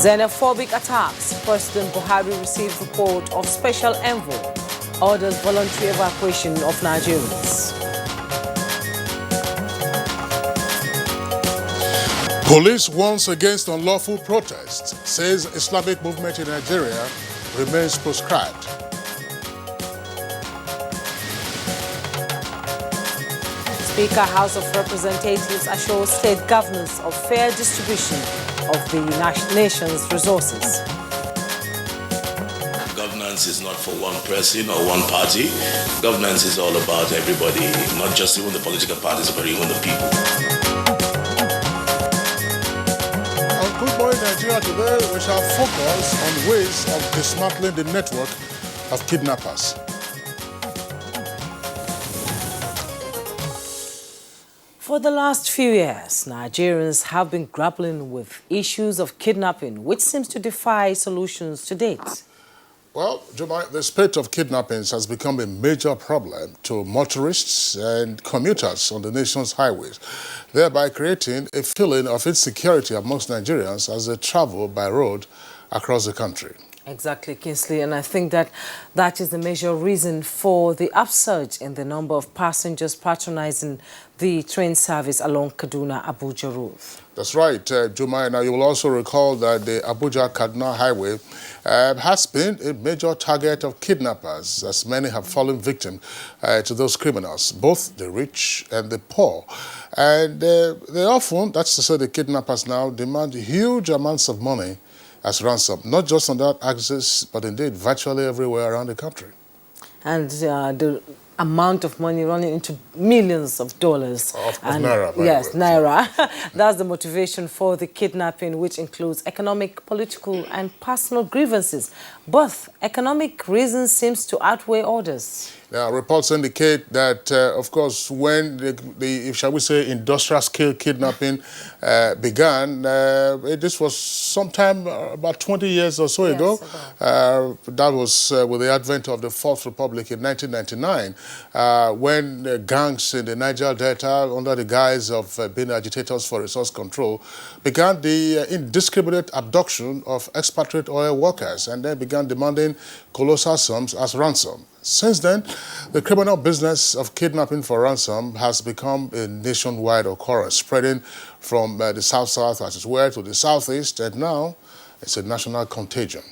Xenophobic attacks. President Buhari receives report of special envoy. Orders voluntary evacuation of Nigerians. Police warns against unlawful protests, says Islamic movement in Nigeria remains proscribed. Speaker, House of Representatives assures state governors of fair distribution of the nation's resources. Governance is not for one person or one party. Governance is all about everybody, not just even the political parties, but even the people. On Good Morning Nigeria today, we shall focus on ways of dismantling the network of kidnappers. For the last few years, Nigerians have been grappling with issues of kidnapping, which seems to defy solutions to date. Well, Jumai, the spate of kidnappings has become a major problem to motorists and commuters on the nation's highways, thereby creating a feeling of insecurity amongst Nigerians as they travel by road across the country. Exactly, Kingsley, and I think that is the major reason for the upsurge in the number of passengers patronizing the train service along Kaduna-Abuja road. That's right, Jumai. Now, you will also recall that the Abuja-Kaduna highway has been a major target of kidnappers, as many have fallen victim to those criminals, both the rich and the poor. And they often, that's to say the kidnappers now, demand huge amounts of money as ransom, not just on that axis, but indeed virtually everywhere around the country. And the amount of money running into millions of dollars. Of naira. Yes, naira. That's the motivation for the kidnapping, which includes economic, political, and personal grievances. But economic reasons seems to outweigh others. Now, reports indicate that, of course, when the shall we say, industrial-scale kidnapping began, this was sometime about 20 years or so ago. That was with the advent of the Fourth Republic in 1999, when gangs in the Niger Delta, under the guise of being agitators for resource control, began the indiscriminate abduction of expatriate oil workers and then began demanding colossal sums as ransom. Since then, the criminal business of kidnapping for ransom has become a nationwide occurrence, spreading from the south-south as it were to the southeast, and now it's a national contagion.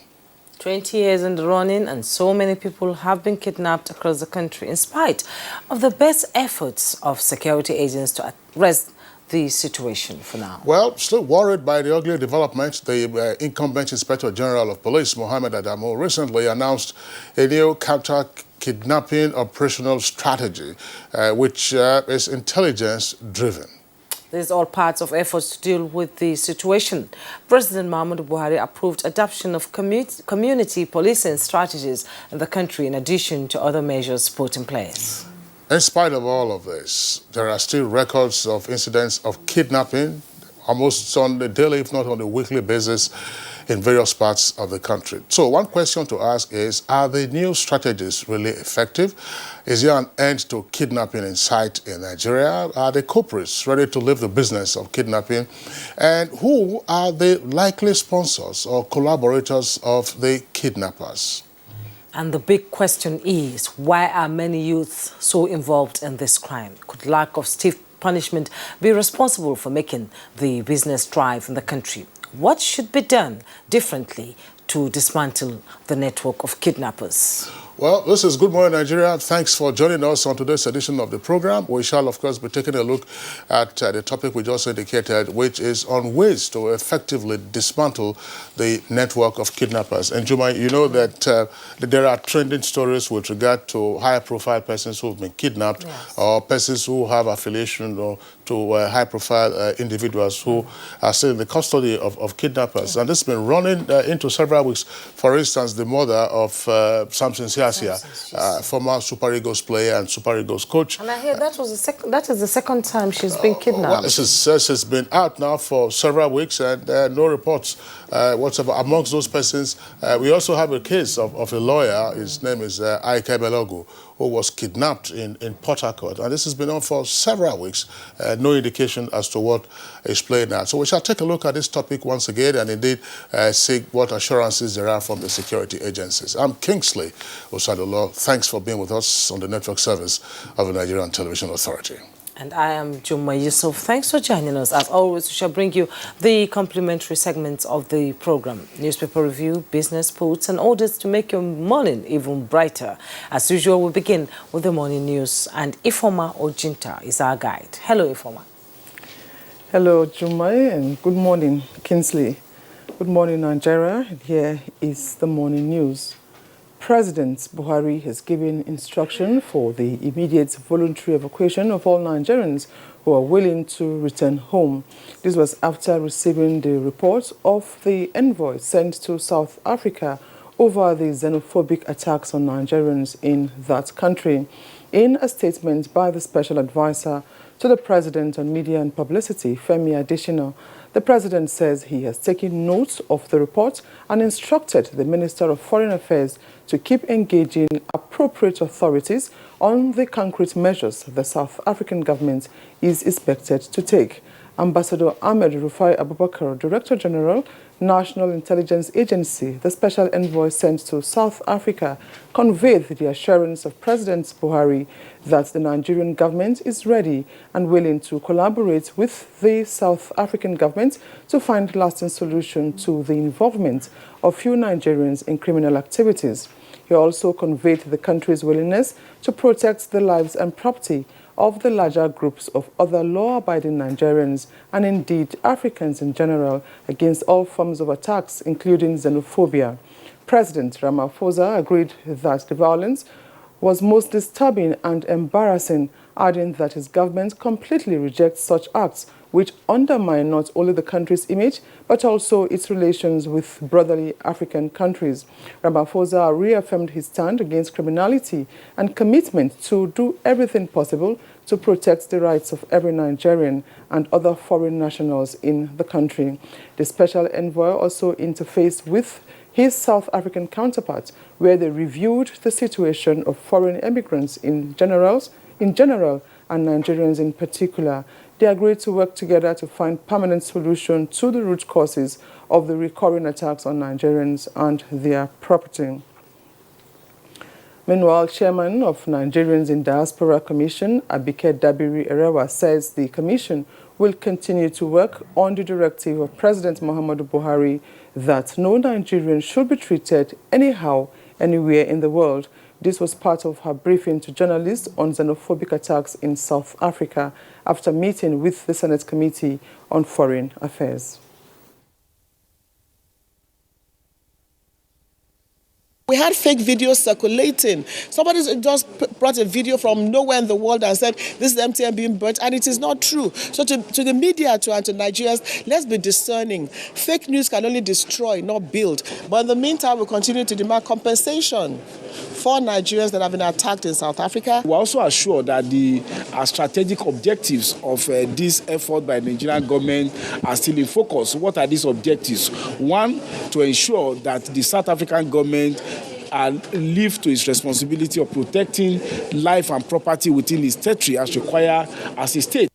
20 years in the running, and so many people have been kidnapped across the country in spite of the best efforts of security agents to arrest the situation for now. Well, still worried by the ugly developments, the incumbent Inspector General of Police, Mohammed Adamu, recently announced a new counter-kidnapping operational strategy, which is intelligence-driven. These are all parts of efforts to deal with the situation. President Muhammadu Buhari approved adoption of community policing strategies in the country, in addition to other measures put in place. In spite of all of this, there are still records of incidents of kidnapping almost on the daily, if not on a weekly basis, in various parts of the country. So one question to ask is, are the new strategies really effective? Is there an end to kidnapping in sight in Nigeria? Are the culprits ready to leave the business of kidnapping? And who are the likely sponsors or collaborators of the kidnappers? And the big question is, why are many youths so involved in this crime? Could lack of stiff punishment be responsible for making the business thrive in the country? What should be done differently to dismantle the network of kidnappers? Well, this is Good Morning Nigeria. Thanks for joining us on today's edition of the program. We shall, of course, be taking a look at the topic we just indicated, which is on ways to effectively dismantle the network of kidnappers. And Juma, you know that there are trending stories with regard to high-profile persons who have been kidnapped, or persons who have affiliation or to high-profile individuals who are still in the custody of kidnappers. And this has been running into several weeks. For instance, the mother of Samson Siasia, former Super Eagles player and Super Eagles coach. And I hear that is the second time she's been kidnapped. Well, she's been out now for several weeks, and no reports whatsoever. Amongst those persons, we also have a case of a lawyer. His name is Ike Belogu, who was kidnapped in Port Harcourt. And this has been on for several weeks. No indication as to what is playing out. So we shall take a look at this topic once again and indeed see what assurances there are from the security agencies. I'm Kingsley Osadolo. Thanks for being with us on the network service of the Nigerian Television Authority. And I am Juma Yusuf. Thanks for joining us. As always, we shall bring you the complimentary segments of the program. Newspaper review, business, sports, and orders to make your morning even brighter. As usual, we begin with the morning news. And Ifoma Ojinta is our guide. Hello, Ifoma. Hello, Juma, and good morning, Kingsley. Good morning, Nigeria. Here is the morning news. President Buhari has given instruction for the immediate voluntary evacuation of all Nigerians who are willing to return home. This was after receiving the report of the envoy sent to South Africa over the xenophobic attacks on Nigerians in that country. In a statement by the special advisor to the president on media and publicity, Femi Adesina, the president says he has taken note of the report and instructed the Minister of Foreign Affairs to keep engaging appropriate authorities on the concrete measures the South African government is expected to take. Ambassador Ahmed Rufai Abubakar, Director General, National Intelligence Agency, the special envoy sent to South Africa, conveyed the assurance of President Buhari that the Nigerian government is ready and willing to collaborate with the South African government to find lasting solution to the involvement of few Nigerians in criminal activities. He also conveyed the country's willingness to protect the lives and property of the larger groups of other law-abiding Nigerians and indeed Africans in general against all forms of attacks, including xenophobia. President Ramaphosa agreed that the violence was most disturbing and embarrassing, adding that his government completely rejects such acts which undermine not only the country's image but also its relations with brotherly African countries. Ramaphosa reaffirmed his stand against criminality and commitment to do everything possible to protect the rights of every Nigerian and other foreign nationals in the country. The special envoy also interfaced with his South African counterpart, where they reviewed the situation of foreign immigrants in general and Nigerians in particular. They agreed to work together to find permanent solution to the root causes of the recurring attacks on Nigerians and their property. Meanwhile, Chairman of Nigerians in Diaspora Commission, Abike Dabiri Erewa, says the commission will continue to work on the directive of President Muhammadu Buhari that no Nigerian should be treated anyhow, anywhere in the world. This was part of her briefing to journalists on xenophobic attacks in South Africa after meeting with the Senate Committee on Foreign Affairs. We had fake videos circulating. Somebody just brought a video from nowhere in the world and said, this is MTN being burnt, and it is not true. So to the media and to Nigerians, let's be discerning. Fake news can only destroy, not build. But in the meantime, we'll continue to demand compensation for Nigerians that have been attacked in South Africa. We're also assured that the strategic objectives of this effort by the Nigerian government are still in focus. What are these objectives? One, to ensure that the South African government live to its responsibility of protecting life and property within its territory as required as a state.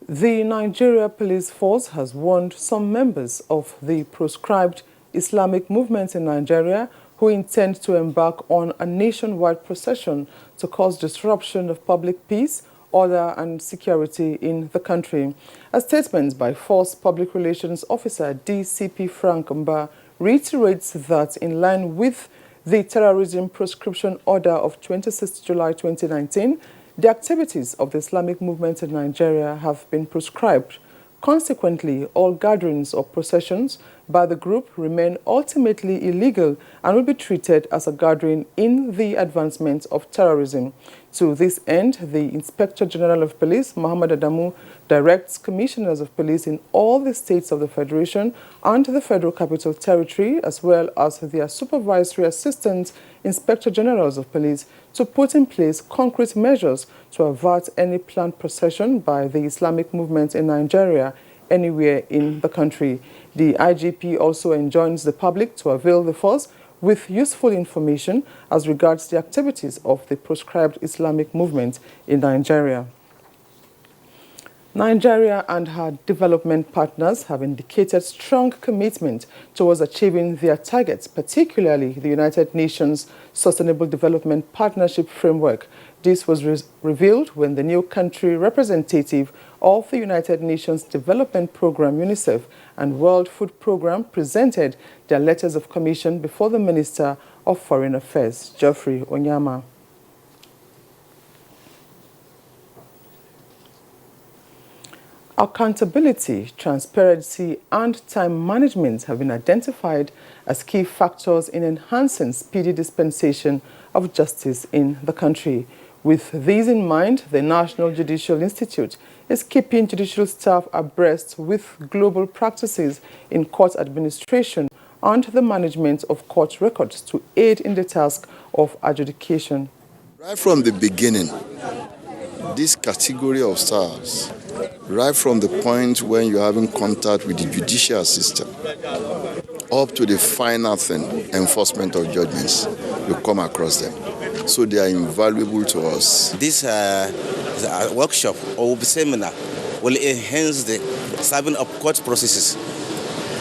The Nigeria Police Force has warned some members of the proscribed Islamic movement in Nigeria who intend to embark on a nationwide procession to cause disruption of public peace, order and security in the country. A statement by Force Public Relations Officer DCP Frank Mba reiterates that in line with the Terrorism Proscription Order of 26 July 2019, the activities of the Islamic movement in Nigeria have been proscribed. Consequently, all gatherings or processions by the group remain ultimately illegal and will be treated as a gathering in the advancement of terrorism. To this end, the Inspector General of Police, Muhammad Adamu, directs commissioners of police in all the states of the Federation and the Federal Capital Territory, as well as their supervisory assistant Inspector Generals of Police, to put in place concrete measures to avert any planned procession by the Islamic movement in Nigeria anywhere in the country. The IGP also enjoins the public to avail the force with useful information as regards the activities of the proscribed Islamic movement in Nigeria. Nigeria and her development partners have indicated strong commitment towards achieving their targets, particularly the United Nations Sustainable Development Partnership Framework. This was revealed when the new country representative of the United Nations Development Programme, UNICEF, and World Food Programme presented their letters of commission before the Minister of Foreign Affairs, Geoffrey Onyama. Accountability, transparency, and time management have been identified as key factors in enhancing speedy dispensation of justice in the country. With these in mind, the National Judicial Institute is keeping judicial staff abreast with global practices in court administration and the management of court records to aid in the task of adjudication. Right from the beginning, this category of staffs, right from the point when you're having contact with the judicial system, up to the final thing, enforcement of judgments, you come across them. So they are invaluable to us. This workshop or seminar will enhance the serving of court processes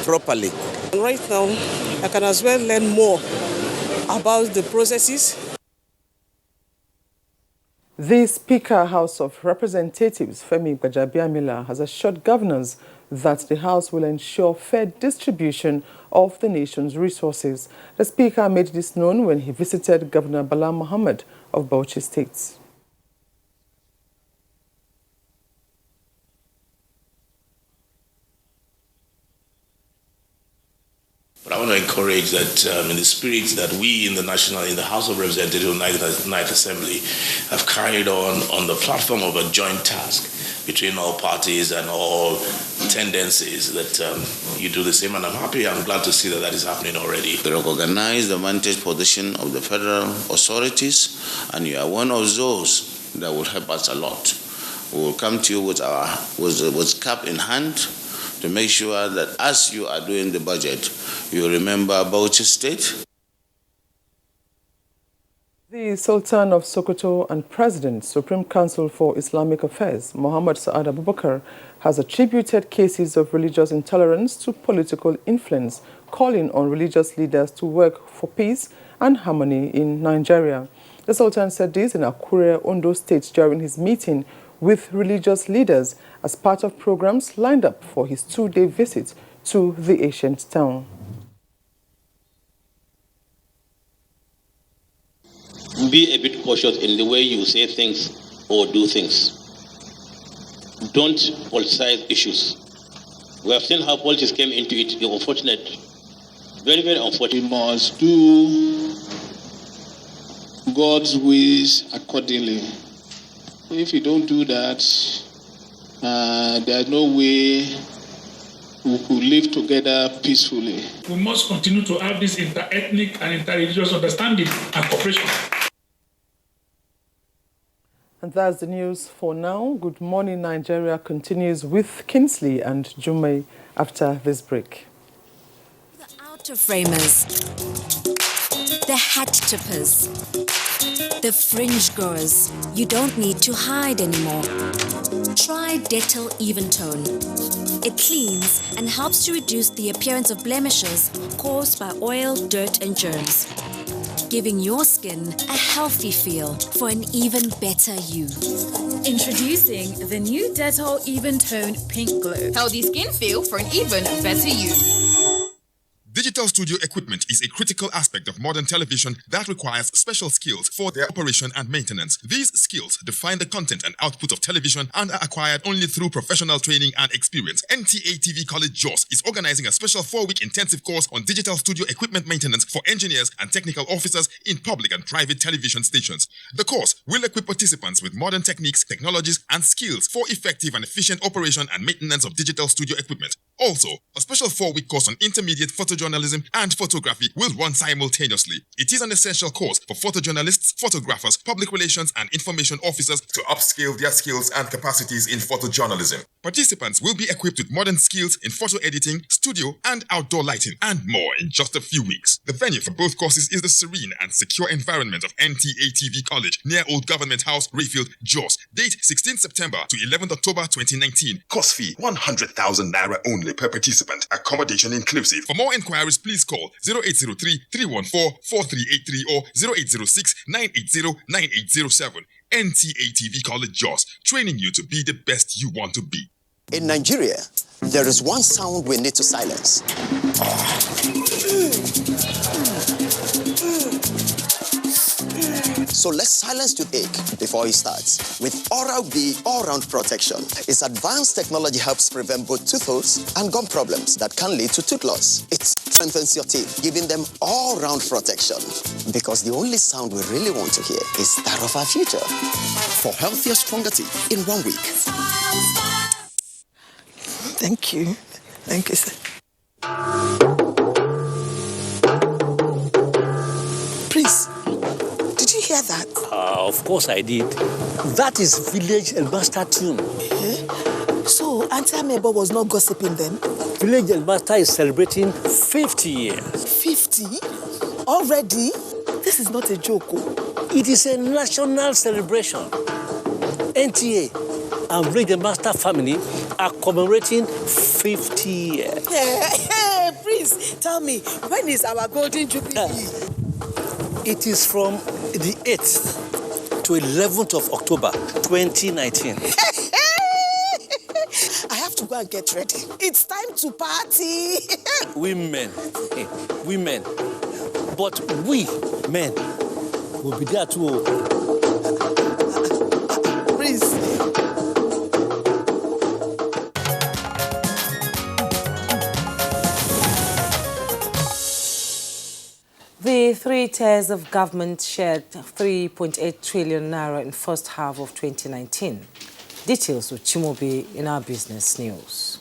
properly. Right now, I can as well learn more about the processes. The Speaker, House of Representatives, Femi Gbajabiamila, has assured governors that the House will ensure fair distribution of the nation's resources. The Speaker made this known when he visited Governor Bala Mohammed of Bauchi State. But I want to encourage that in the spirit that we in the House of Representatives of the Ninth Assembly have carried on the platform of a joint task between all parties and all tendencies, that you do the same. And I'm glad to see that is happening already. We recognize the vantage position of the federal authorities, and you are one of those that will help us a lot. We will come to you with cap in hand to make sure that as you are doing the budget, you remember Bauchi State. The Sultan of Sokoto and President, Supreme Council for Islamic Affairs, Muhammad Saad Abubakar, has attributed cases of religious intolerance to political influence, calling on religious leaders to work for peace and harmony in Nigeria. The Sultan said this in Akure, Ondo State during his meeting with religious leaders as part of programs lined up for his two-day visit to the ancient town. Be a bit cautious in the way you say things or do things. Don't politicize issues. We have seen how politics came into it. It's unfortunate. Very, very unfortunate. We must do God's ways accordingly. If you don't do that, there's no way we could live together peacefully. We must continue to have this inter-ethnic and inter-religious understanding and cooperation. And that's the news for now. Good Morning Nigeria continues with Kingsley and Jumai after this break. The outer framers, the hat tippers, the fringe growers, you don't need to hide anymore. Try Dettol Even Tone. It cleans and helps to reduce the appearance of blemishes caused by oil, dirt and germs, giving your skin a healthy feel for an even better you. Introducing the new Dettol Even Tone Pink Glow. Healthy skin feel for an even better you. Digital studio equipment is a critical aspect of modern television that requires special skills for their operation and maintenance. These skills define the content and output of television and are acquired only through professional training and experience. NTA TV College JOS is organizing a special 4-week intensive course on digital studio equipment maintenance for engineers and technical officers in public and private television stations. The course will equip participants with modern techniques, technologies, and skills for effective and efficient operation and maintenance of digital studio equipment. Also, a special 4-week course on intermediate photojournalism and photography will run simultaneously. It is an essential course for photojournalists, photographers, public relations, and information officers to upscale their skills and capacities in photojournalism. Participants will be equipped with modern skills in photo editing, studio, and outdoor lighting, and more in just a few weeks. The venue for both courses is the serene and secure environment of NTATV College near Old Government House, Rayfield, Jos. Date 16 September to 11 October 2019. Course fee 100,000 naira only per participant. Accommodation inclusive. For more inquiries, please call 0803-314-4383 or 0806-980-9807. NTATV College Jos, training you to be the best you want to be. In Nigeria, there is one sound we need to silence. So let's silence toothache before it starts with Oral-B All-Round Protection. Its advanced technology helps prevent both tooth holes and gum problems that can lead to tooth loss. It strengthens your teeth, giving them all-round protection. Because the only sound we really want to hear is that of our future. For healthier, stronger teeth in 1 week. Thank you. Thank you, sir. Please, did you hear that? Of course I did. That is Village Elmaster tune. So, Auntie Amebo was not gossiping then? Village Elmaster is celebrating 50 years. 50? Already? This is not a joke. It is a national celebration. NTA and Village Elmaster family are commemorating 50 years. Hey, please, tell me, when is our Golden Jubilee? It is from the 8th to 11th of October, 2019. I have to go and get ready. It's time to party. Women. But we, men, will be there too. Please. The three tiers of government shared 3.8 trillion naira in first half of 2019. Details with Chimobi in our business news.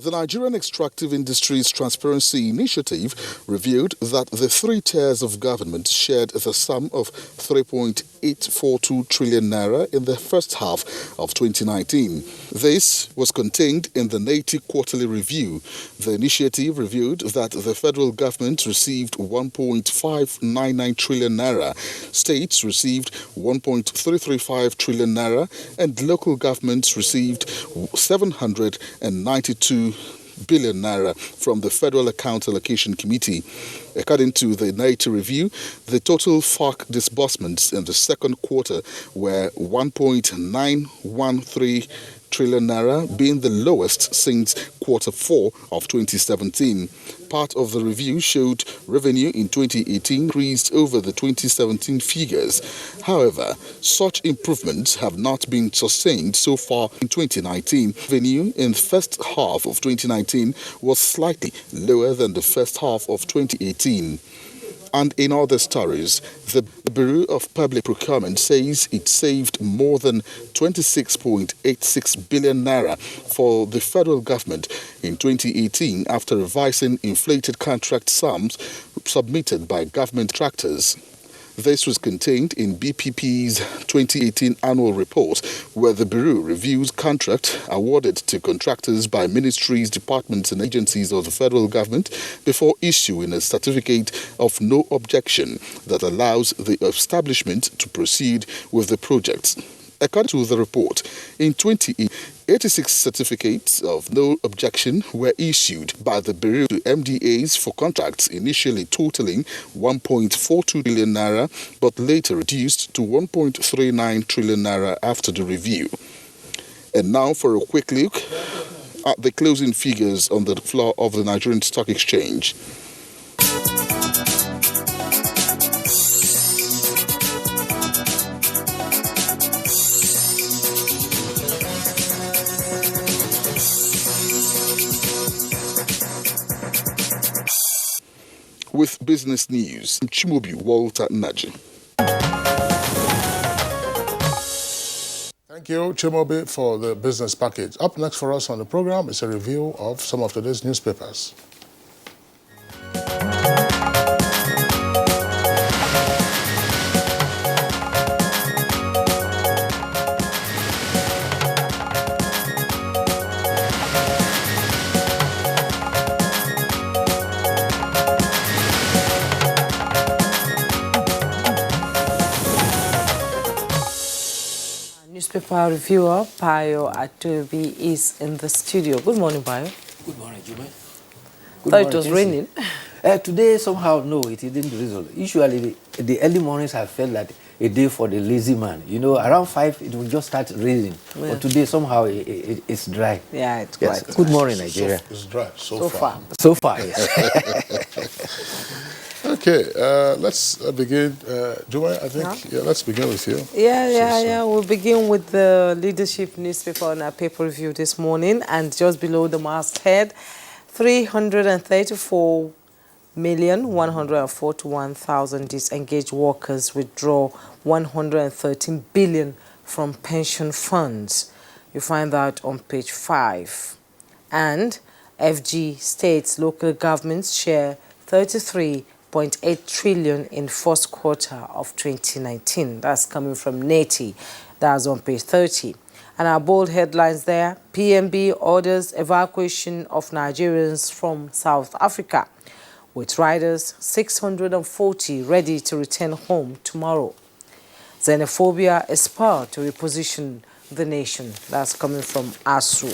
The Nigerian Extractive Industries Transparency Initiative revealed that the three tiers of government shared the sum of 3.842 trillion naira in the first half of 2019. This was contained in the NATI quarterly review. The initiative revealed that the federal government received 1.599 trillion naira, states received 1.335 trillion naira, and local governments received 792 billion naira from the Federal Account Allocation Committee. According to the NATI review, the total FARC disbursements in the second quarter were 1.913 trillion naira, being the lowest since quarter 4 of 2017. Part of the review showed revenue in 2018 increased over the 2017 figures. However, such improvements have not been sustained so far in 2019. Revenue in the first half of 2019 was slightly lower than the first half of 2018. And in other stories, the Bureau of Public Procurement says it saved more than 26.86 billion naira for the federal government in 2018 after revising inflated contract sums submitted by government contractors. This was contained in BPP's 2018 annual report, where the Bureau reviews contracts awarded to contractors by ministries, departments and agencies of the federal government before issuing a certificate of no objection that allows the establishment to proceed with the projects. According to the report, in 2018, 86 certificates of no objection were issued by the Bureau to MDAs for contracts initially totaling 1.42 trillion naira, but later reduced to 1.39 trillion naira after the review. And now for a quick look at the closing figures on the floor of the Nigerian Stock Exchange. With business news, Chimobi Walter Naji. Thank you, Chimobi, for the business package. Up next for us on the program is a review of some of today's newspapers. Newspaper reviewer Bayo Atobi is in the studio. Good morning, Bayo. Good morning, Juma. Thought it was raining. Today, somehow, no, it didn't drizzle. Usually, the early mornings I felt like a day for the lazy man. You know, around 5, it will just start raining. Yeah. But today, somehow, it's dry. Yeah, it's yes. quite Good dry. morning, Nigeria. It's dry So far. So far, yes. Okay, let's begin. Joy, I think, let's begin with you. Yeah. We'll begin with the leadership newspaper on our paper review this morning. And just below the masthead, 334,141,000 disengaged workers withdraw 113 billion from pension funds. You find that on page 5. And FG states local governments share 33.8 trillion in first quarter of 2019. That's coming from NETI. That's on page 30. And our bold headlines there, PMB orders evacuation of Nigerians from South Africa, with riders 640 ready to return home tomorrow. Xenophobia aspire to reposition the nation. That's coming from ASU.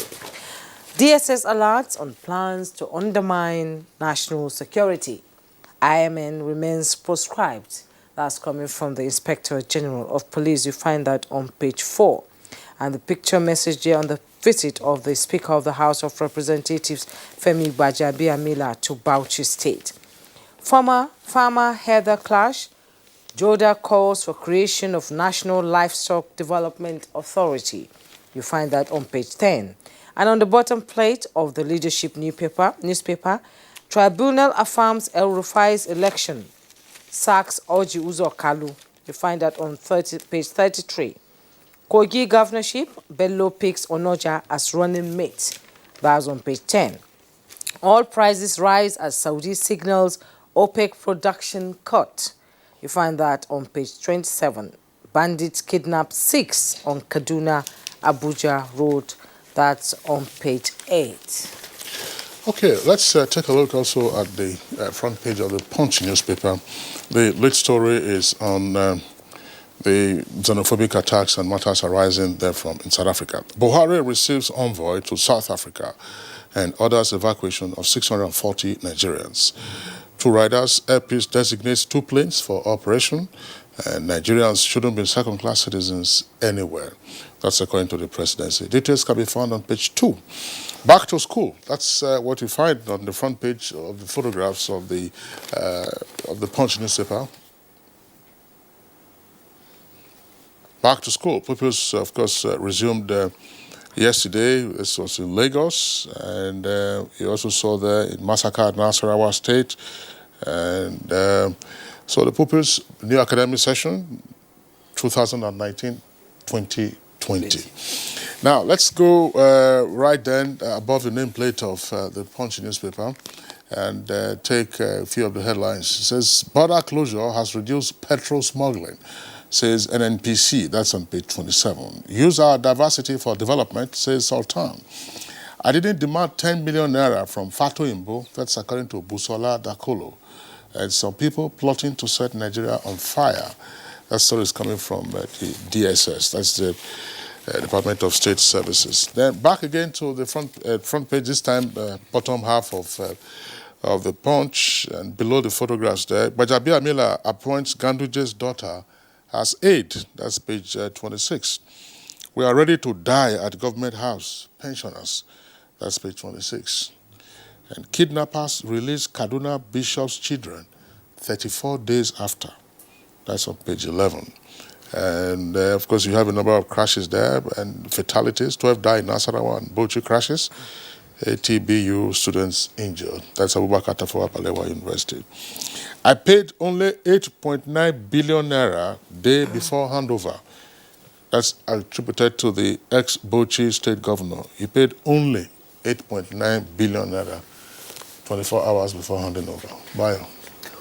DSS alerts on plans to undermine national security. IMN remains proscribed. That's coming from the Inspector General of Police. You find that on page 4. And the picture message there on the visit of the Speaker of the House of Representatives, Femi Gbajabiamila, to Bauchi State. Farmer-Heather clash. Joda calls for creation of National Livestock Development Authority. You find that on page 10. And on the bottom plate of the leadership newspaper, Tribunal affirms El Rufai's election, sacks Orji Uzo Kalu. You find that on page 33. Kogi governorship, Bello picks Onoja as running mate. That's on page 10. All prices rise as Saudi signals OPEC production cut. You find that on page 27. Bandits kidnap 6 on Kaduna-Abuja road. That's on page 8. Okay, let's take a look also at the front page of the Punch newspaper. The lead story is on the xenophobic attacks and matters arising therefrom in South Africa. Buhari receives envoy to South Africa and orders evacuation of 640 Nigerians. 2 riders, Air Peace designates 2 planes for operation, and Nigerians shouldn't be second-class citizens anywhere. That's according to the presidency. Details can be found on page 2. Back to school. That's what you find on the front page of the photographs of the Punch newspaper. Back to school. Pupils, of course, resumed yesterday. This was in Lagos, and you also saw there in massacre at Nasarawa State. And so the pupils, new academic session, 2019-2020. Now, let's go right then above the nameplate of the Punch newspaper and take a few of the headlines. It says, border closure has reduced petrol smuggling, says NNPC. That's on page 27. Use our diversity for development, says Sultan. I didn't demand 10 million naira from Fato Imbo. That's according to Busola Dakolo. And some people plotting to set Nigeria on fire. That story is coming from the DSS. That's the Department of State Services. Then back again to the front page, this time bottom half of the Punch, and below the photographs there. Gbajabiamila appoints Ganduje's daughter as aide. That's page 26. We are ready to die at Government House. Pensioners. That's page 26. And kidnappers release Kaduna Bishop's children 34 days after. That's on page 11. And of course, you have a number of crashes there and fatalities. 12 died in Nasarawa and Bauchi crashes. ATBU students injured. That's Abubakar Tafawa Balewa University. I paid only 8.9 billion naira day before handover. That's attributed to the ex-Bauchi state governor. He paid only 8.9 billion naira 24 hours before handing over. Bio.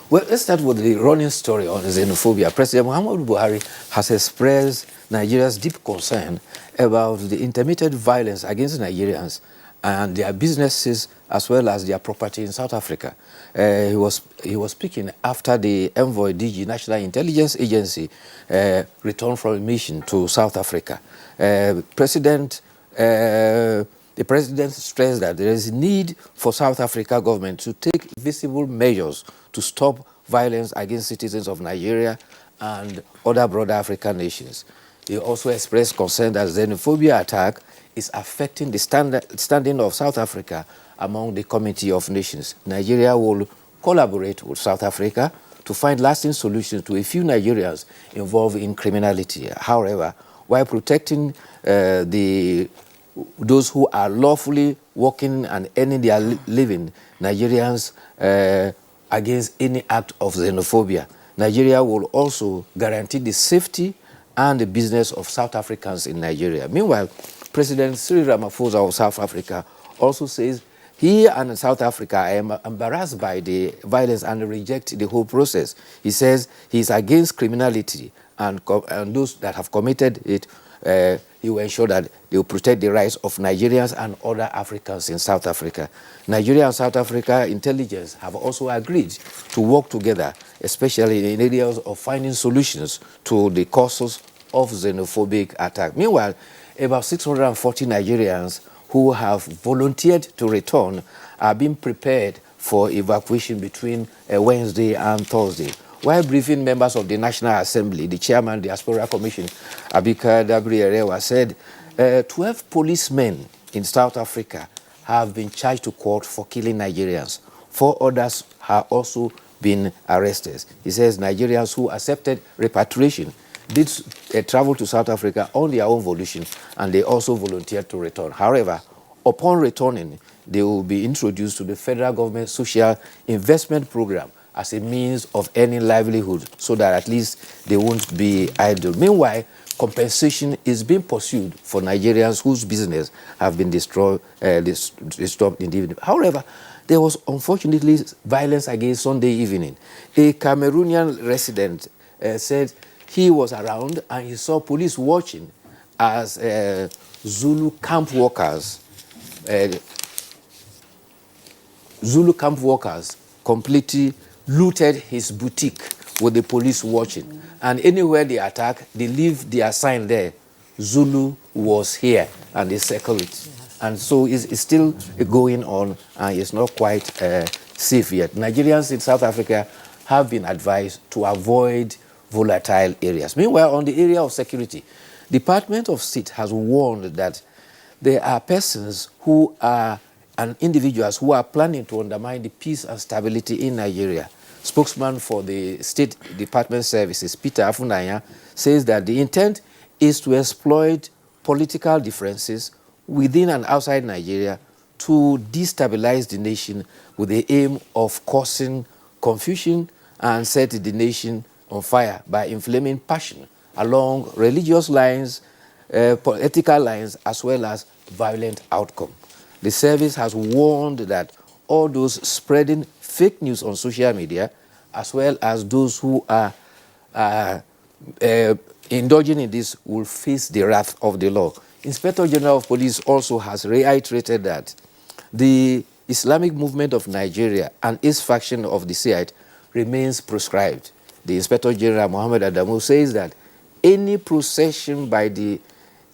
Well, let's start with the running story on xenophobia. President Muhammadu Buhari has expressed Nigeria's deep concern about the intermittent violence against Nigerians and their businesses as well as their property in South Africa. He was speaking after the envoy DG, National Intelligence Agency, returned from a mission to South Africa. The president stressed that there is need for South Africa government to take visible measures to stop violence against citizens of Nigeria and other broader African nations. He also expressed concern that xenophobia attack is affecting the standing of South Africa among the Committee of Nations. Nigeria will collaborate with South Africa to find lasting solutions to a few Nigerians involved in criminality. However, while protecting those who are lawfully working and earning their living, Nigerians, against any act of xenophobia. Nigeria will also guarantee the safety and the business of South Africans in Nigeria. Meanwhile, President Cyril Ramaphosa of South Africa also says he and South Africa are embarrassed by the violence and reject the whole process. He says he is against criminality and those that have committed it. He will ensure that they will protect the rights of Nigerians and other Africans in South Africa. Nigeria and South Africa intelligence have also agreed to work together, especially in areas of finding solutions to the causes of xenophobic attack. Meanwhile, about 640 Nigerians who have volunteered to return are being prepared for evacuation between Wednesday and Thursday. While briefing members of the National Assembly, the chairman of the Diaspora Commission, Abika Dabri-Erewa, said 12 policemen in South Africa have been charged to court for killing Nigerians. 4 others have also been arrested. He says Nigerians who accepted repatriation did travel to South Africa on their own volition, and they also volunteered to return. However, upon returning, they will be introduced to the federal government social investment program as a means of earning livelihood, so that at least they won't be idle. Meanwhile, compensation is being pursued for Nigerians whose business have been disturbed in the evening. However, there was unfortunately violence against Sunday evening. A Cameroonian resident said he was around and he saw police watching as Zulu camp workers completely looted his boutique with the police watching. And anywhere they attack, they leave their sign there. Zulu was here, and they circle it. And so it's still going on, and it's not quite safe yet. Nigerians in South Africa have been advised to avoid volatile areas. Meanwhile, on the area of security, Department of State has warned that there are persons who are and individuals who are planning to undermine the peace and stability in Nigeria. Spokesman for the State Department Services, Peter Afunanya, says that the intent is to exploit political differences within and outside Nigeria to destabilize the nation with the aim of causing confusion and set the nation on fire by inflaming passion along religious lines, political lines, as well as violent outcome. The service has warned that all those spreading fake news on social media, as well as those who are indulging in this, will face the wrath of the law. Inspector General of Police also has reiterated that the Islamic movement of Nigeria and its faction of the Sept remains proscribed. The Inspector General, Mohammed Adamu, says that any procession by the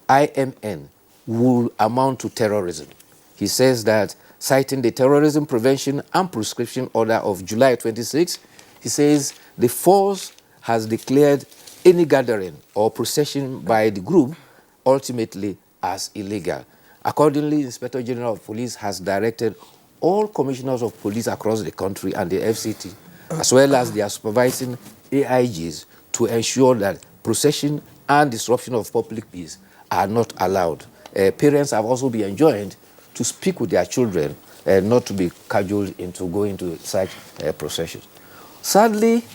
IMN will amount to terrorism. He says that, citing the Terrorism Prevention and Proscription Order of July 26, he says the force has declared any gathering or procession by the group ultimately as illegal. Accordingly, Inspector General of Police has directed all commissioners of police across the country and the FCT, as well as their supervising AIGs, to ensure that procession and disruption of public peace are not allowed. Parents have also been enjoined to speak with their children, not to be cajoled into going to such processions. Sadly,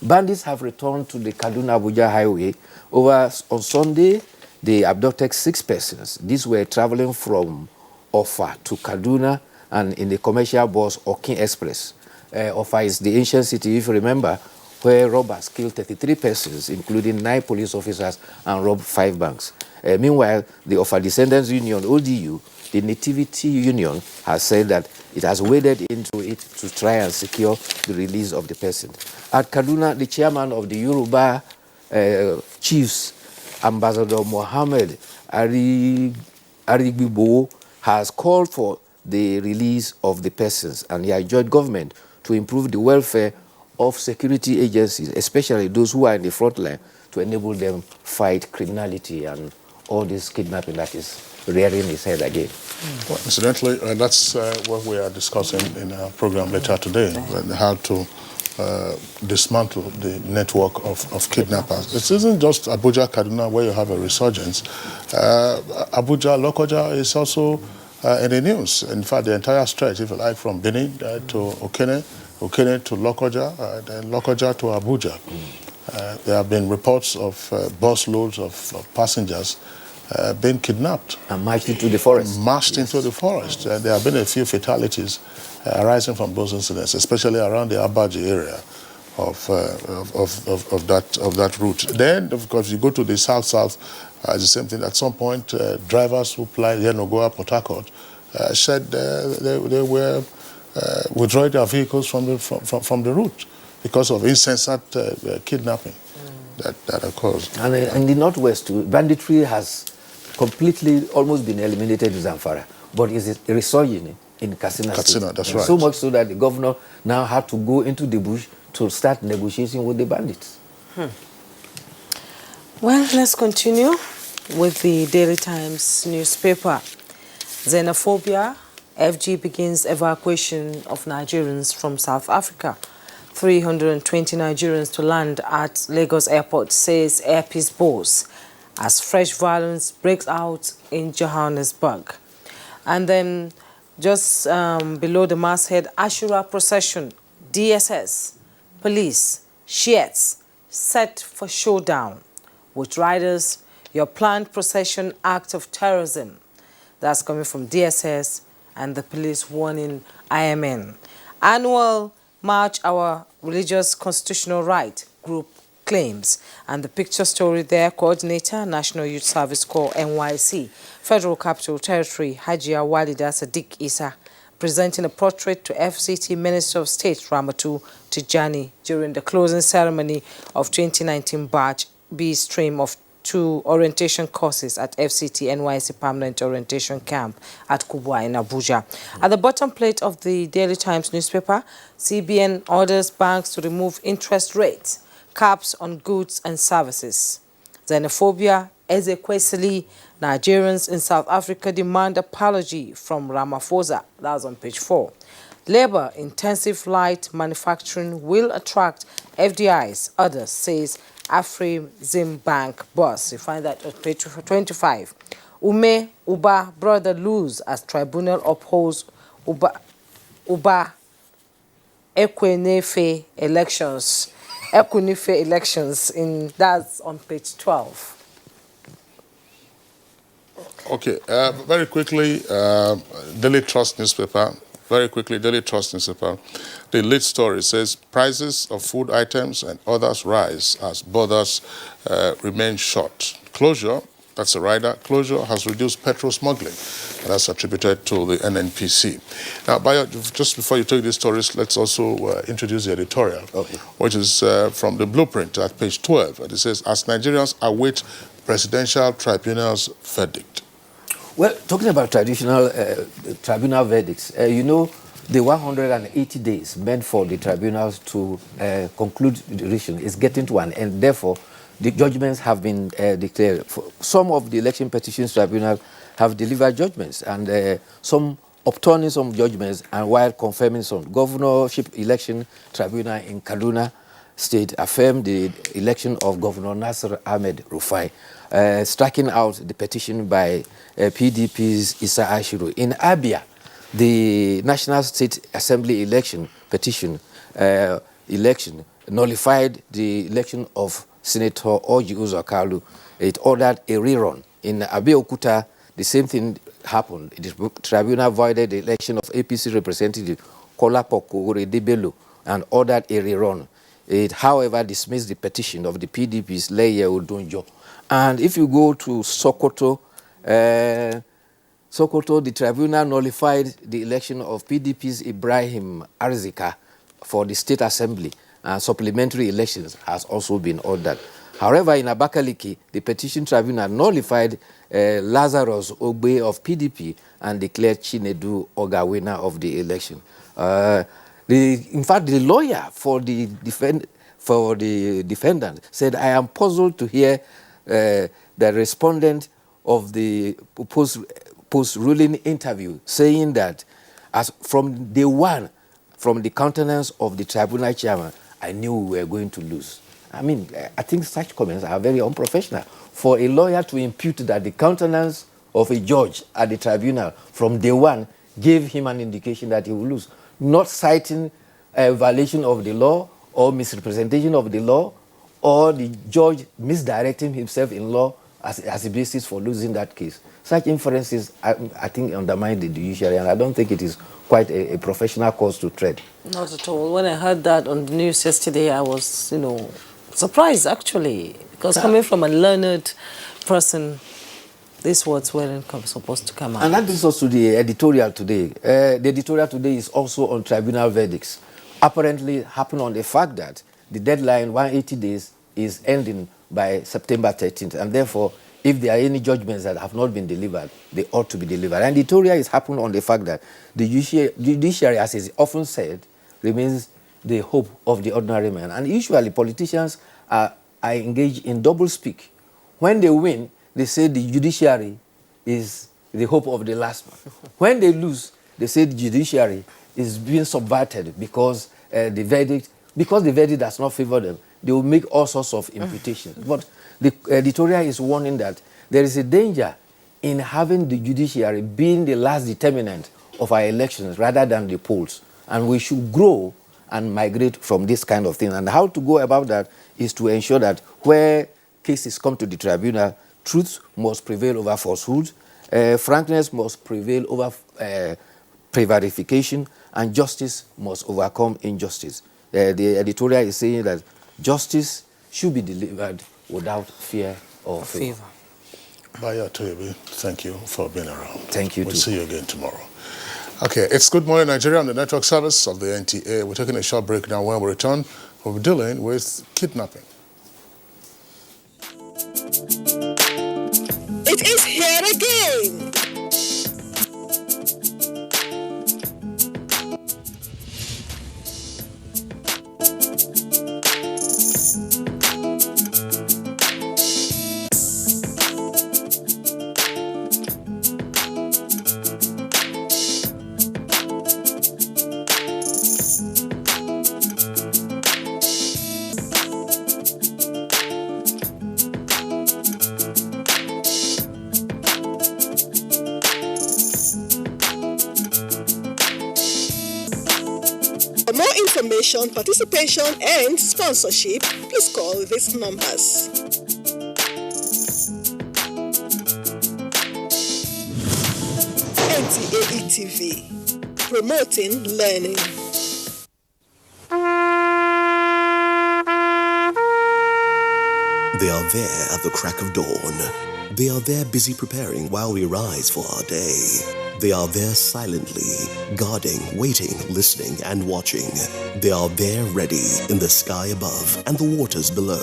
bandits have returned to the Kaduna-Abuja highway. On Sunday, they abducted 6 persons. These were traveling from Offa to Kaduna and in the commercial bus Okin Express. Offa is the ancient city, if you remember, where robbers killed 33 persons, including 9 police officers, and robbed 5 banks. Meanwhile, the Offa Descendants Union, ODU, the Nativity Union has said that it has waded into it to try and secure the release of the person. At Kaduna, the chairman of the Yoruba chiefs, Ambassador Mohammed Arigbibo, has called for the release of the persons, and he urged government to improve the welfare of security agencies, especially those who are in the front line, to enable them fight criminality and all this kidnapping that is rearing its head again. Well, incidentally, that's what we are discussing in our program later today, how to dismantle the network of kidnappers. It isn't just Abuja, Kaduna, where you have a resurgence. Abuja, Lokoja is also in the news. In fact, the entire stretch, if you like, from Benin to Okene to Lokoja, then Lokoja to Abuja. There have been reports of bus loads of passengers being kidnapped. And marched into the forest. Marched into the forest. There have been a few fatalities arising from those incidents, especially around the Abaji area of that route. Then, of course, you go to the south, it's the same thing. At some point, drivers who fly Yenogoa, Port Harcourt, said they were withdrawing their vehicles from the route because of insensate kidnapping that occurs. And in the northwest, too, banditry has completely almost been eliminated in Zamfara, but is resurging in Katsina State. That's right. So much so that the governor now had to go into the bush to start negotiating with the bandits. Well, let's continue with the Daily Times newspaper. Xenophobia, FG begins evacuation of Nigerians from South Africa. 320 Nigerians to land at Lagos Airport, says Air Peace boss, as fresh violence breaks out in Johannesburg. And then just below the masthead, Ashura procession, DSS, police, Shiites, set for showdown. With riders, your planned procession act of terrorism. That's coming from DSS and the police warning IMN. Annual March Our Religious Constitutional Right group claims. And the picture story there, coordinator, National Youth Service Corps, NYC, Federal Capital Territory, Hajia Walida Sadiq Isa, presenting a portrait to FCT Minister of State Ramatu Tijani during the closing ceremony of 2019 batch B stream of 2 orientation courses at FCT NYC Permanent Orientation Camp at Kubwa in Abuja. At the bottom plate of the Daily Times newspaper, CBN orders banks to remove interest rates, caps on goods and services. Xenophobia, Ezekwesili, Nigerians in South Africa demand apology from Ramaphosa. That's on page 4. Labor-intensive light manufacturing will attract FDIs, others, says Afrexim Bank boss. You find that on page 25. Uba brother lose as tribunal upholds Uba Ekwenefe elections. That's on page 12. Okay, very quickly, Daily Trust newspaper. Very quickly, Daily Trust newspaper. The lead story says prices of food items and others rise as borders remain shut. Closure, that's a rider, closure has reduced petrol smuggling, and that's attributed to the NNPC. Now, Bayo, just before you take these stories, let's also introduce the editorial, which is from the blueprint at page 12. And it says, as Nigerians await presidential tribunal's verdict. Well, talking about traditional tribunal verdicts, you know, the 180 days meant for the tribunals to conclude the decision is getting to an end. Therefore, the judgments have been declared. Some of the election petitions tribunal have delivered judgments, and some upturning some judgments and while confirming some. Governorship election tribunal in Kaduna State affirmed the election of Governor Nasir Ahmed Rufai, striking out the petition by PDP's Issa Ashiru. In Abia, the National State Assembly election petition nullified the election of Senator Orji Uzor Kalu. It ordered a rerun. In Abeokuta, the same thing happened. The tribunal voided the election of APC representative Kolapoko Oredebelo and ordered a rerun. It, however, dismissed the petition of the PDP's Leye Odunjo. And if you go to Sokoto, Sokoto, the tribunal nullified the election of PDP's Ibrahim Arzika for the State Assembly, and supplementary elections has also been ordered. However, in Abakaliki, the petition tribunal nullified Lazarus Ogbe of PDP and declared Chinedu Oga winner of the election. In fact, the lawyer for the defendant said, "I am puzzled to hear the respondent of the post-ruling interview saying that as from day one, from the countenance of the tribunal chairman, I knew we were going to lose." I mean, I think such comments are very unprofessional. For a lawyer to impute that the countenance of a judge at the tribunal from day one gave him an indication that he will lose, not citing a violation of the law or misrepresentation of the law or the judge misdirecting himself in law as a basis for losing that case. Such inferences, I think, undermine the judiciary, and I don't think it is quite a professional course to tread. Not at all. When I heard that on the news yesterday, I was, surprised, actually, because coming from a learned person, these words weren't supposed to come out. And that brings us to the editorial today. The editorial today is also on tribunal verdicts, apparently happened on the fact that the deadline, 180 days, is ending by September 13th, and therefore, if there are any judgments that have not been delivered, they ought to be delivered. And the editorial is happening on the fact that the judiciary, as is often said, remains the hope of the ordinary man. And usually politicians are engaged in double-speak. When they win, they say the judiciary is the hope of the last man. When they lose, they say the judiciary is being subverted because the verdict does not favor them. They will make all sorts of imputations. But the editorial is warning that there is a danger in having the judiciary being the last determinant of our elections rather than the polls. And we should grow and migrate from this kind of thing. And how to go about that is to ensure that where cases come to the tribunal, truth must prevail over falsehood, frankness must prevail over prevarication, and justice must overcome injustice. The editorial is saying that justice should be delivered without fear or favor. Baya Toyebi, thank you for being around. Thank you. We'll see you again tomorrow. Okay, it's Good Morning Nigeria on the network service of the NTA. We're taking a short break now. When we return, we'll be dealing with kidnapping. It is here again. For more information, participation, and sponsorship, please call these numbers. NTA TV, promoting learning. They are there at the crack of dawn. They are there busy preparing while we rise for our day. They are there silently, guarding, waiting, listening, and watching. They are there ready in the sky above and the waters below,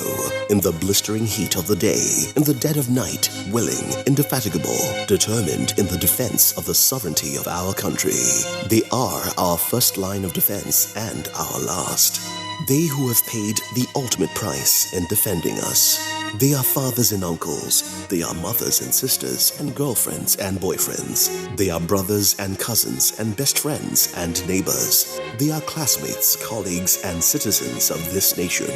in the blistering heat of the day, in the dead of night, willing, indefatigable, determined in the defense of the sovereignty of our country. They are our first line of defense and our last. They who have paid the ultimate price in defending us. They are fathers and uncles. They are mothers and sisters and girlfriends and boyfriends. They are brothers and cousins and best friends and neighbors. They are classmates, colleagues, and citizens of this nation.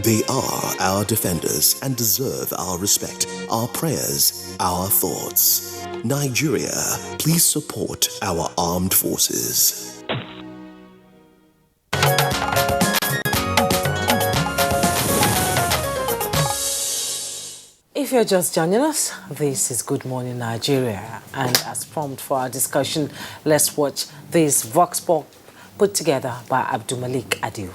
They are our defenders and deserve our respect, our prayers, our thoughts. Nigeria, please support our armed forces. If you're just joining us, this is Good Morning Nigeria, and as prompt for our discussion, let's watch this Vox Pop put together by Abdulmalik Adiu.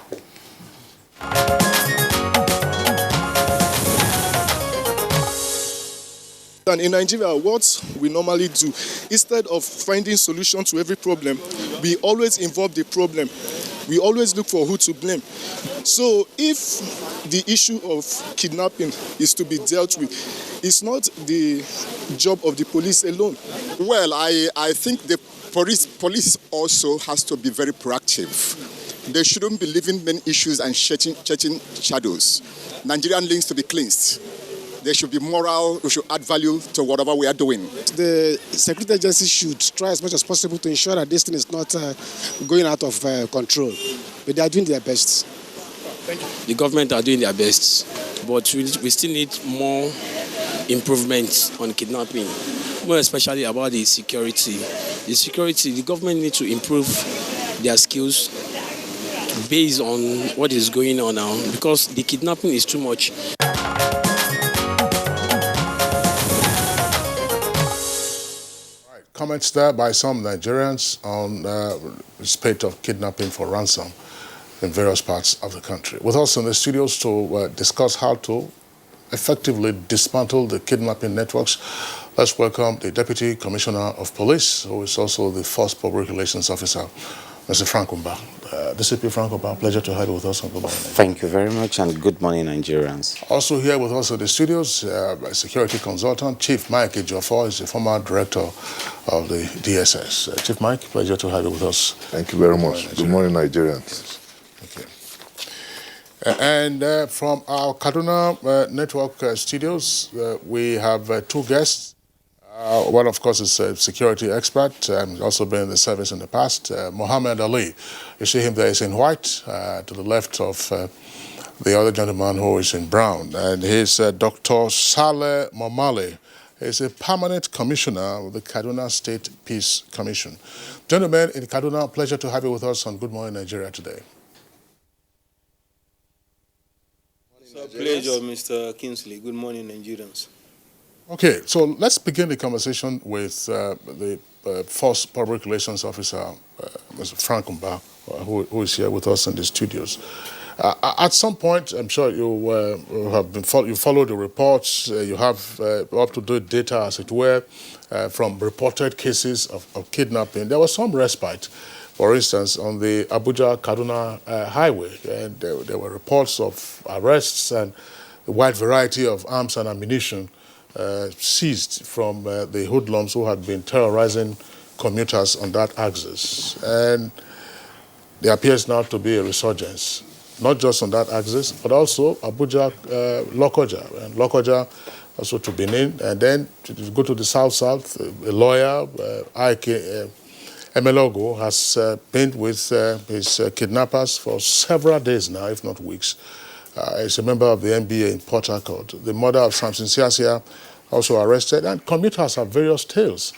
And in Nigeria, what we normally do, instead of finding solution to every problem, we always involve the problem. We always look for who to blame. So if the issue of kidnapping is to be dealt with, it's not the job of the police alone. Well, I think the police also has to be very proactive. They shouldn't be leaving many issues and churching shadows. Nigerian links to be cleansed. There should be moral, we should add value to whatever we are doing. The security agency should try as much as possible to ensure that this thing is not going out of control. But they are doing their best. Thank you. The government are doing their best, but we still need more improvements on kidnapping, more especially about the security. The government needs to improve their skills based on what is going on now, because the kidnapping is too much. Comments there by some Nigerians on the spate of kidnapping for ransom in various parts of the country. With us in the studios to discuss how to effectively dismantle the kidnapping networks, let's welcome the Deputy Commissioner of Police, who is also the first Public Relations Officer, Mr. Frank Umba. DCP Frank Umba, pleasure to have you with us on Good Morning Nigeria. Thank you very much, and good morning, Nigerians. Also here with us in the studios, security consultant, Chief Mike Ejiofor, is the former director of the DSS. Chief Mike, pleasure to have you with us. Thank you very much. Good morning, Nigerians. Thank you. And from our Kaduna Network studios, we have two guests. One, of course, is a security expert, also been in the service in the past, Mohammed Ali. You see him there, he's in white, to the left of the other gentleman who is in brown. And he's Dr. Saleh Momale. He's a permanent commissioner of the Kaduna State Peace Commission. Gentlemen, in Kaduna, pleasure to have you with us on Good Morning Nigeria today. It's a pleasure, Mr. Kingsley. Good morning, Nigerians. Okay, so let's begin the conversation with the first Public Relations Officer, Mr. Frank Umba, who is here with us in the studios. At some point, I'm sure you have been you followed the reports. You have up-to-date data, as it were, from reported cases of kidnapping. There was some respite, for instance, on the Abuja-Kaduna highway, and there were reports of arrests and a wide variety of arms and ammunition seized from the hoodlums who had been terrorizing commuters on that axis. And there appears now to be a resurgence, not just on that axis, but also Abuja, Lokoja, and Lokoja also to Benin, and then to go to the south-south. A lawyer, Emelogo, has been with his kidnappers for several days now, if not weeks. Is a member of the NBA in Port Harcourt. The mother of Samson Siasia also arrested, and commuters have various tales.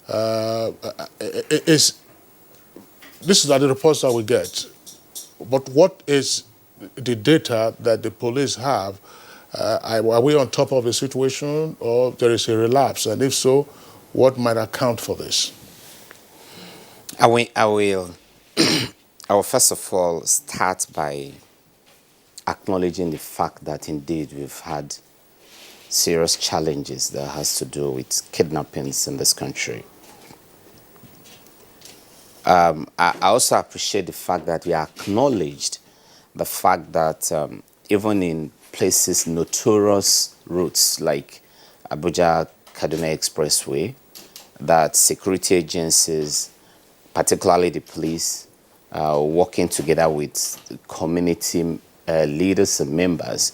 These are the reports that we get. But what is the data that the police have? Are we on top of the situation, or there is a relapse? And if so, what might account for this? I will first of all start by acknowledging the fact that indeed we've had serious challenges that has to do with kidnappings in this country. I also appreciate the fact that we acknowledged the fact that even in places notorious routes like Abuja-Kaduna Expressway, that security agencies, particularly the police, working together with community leaders and members,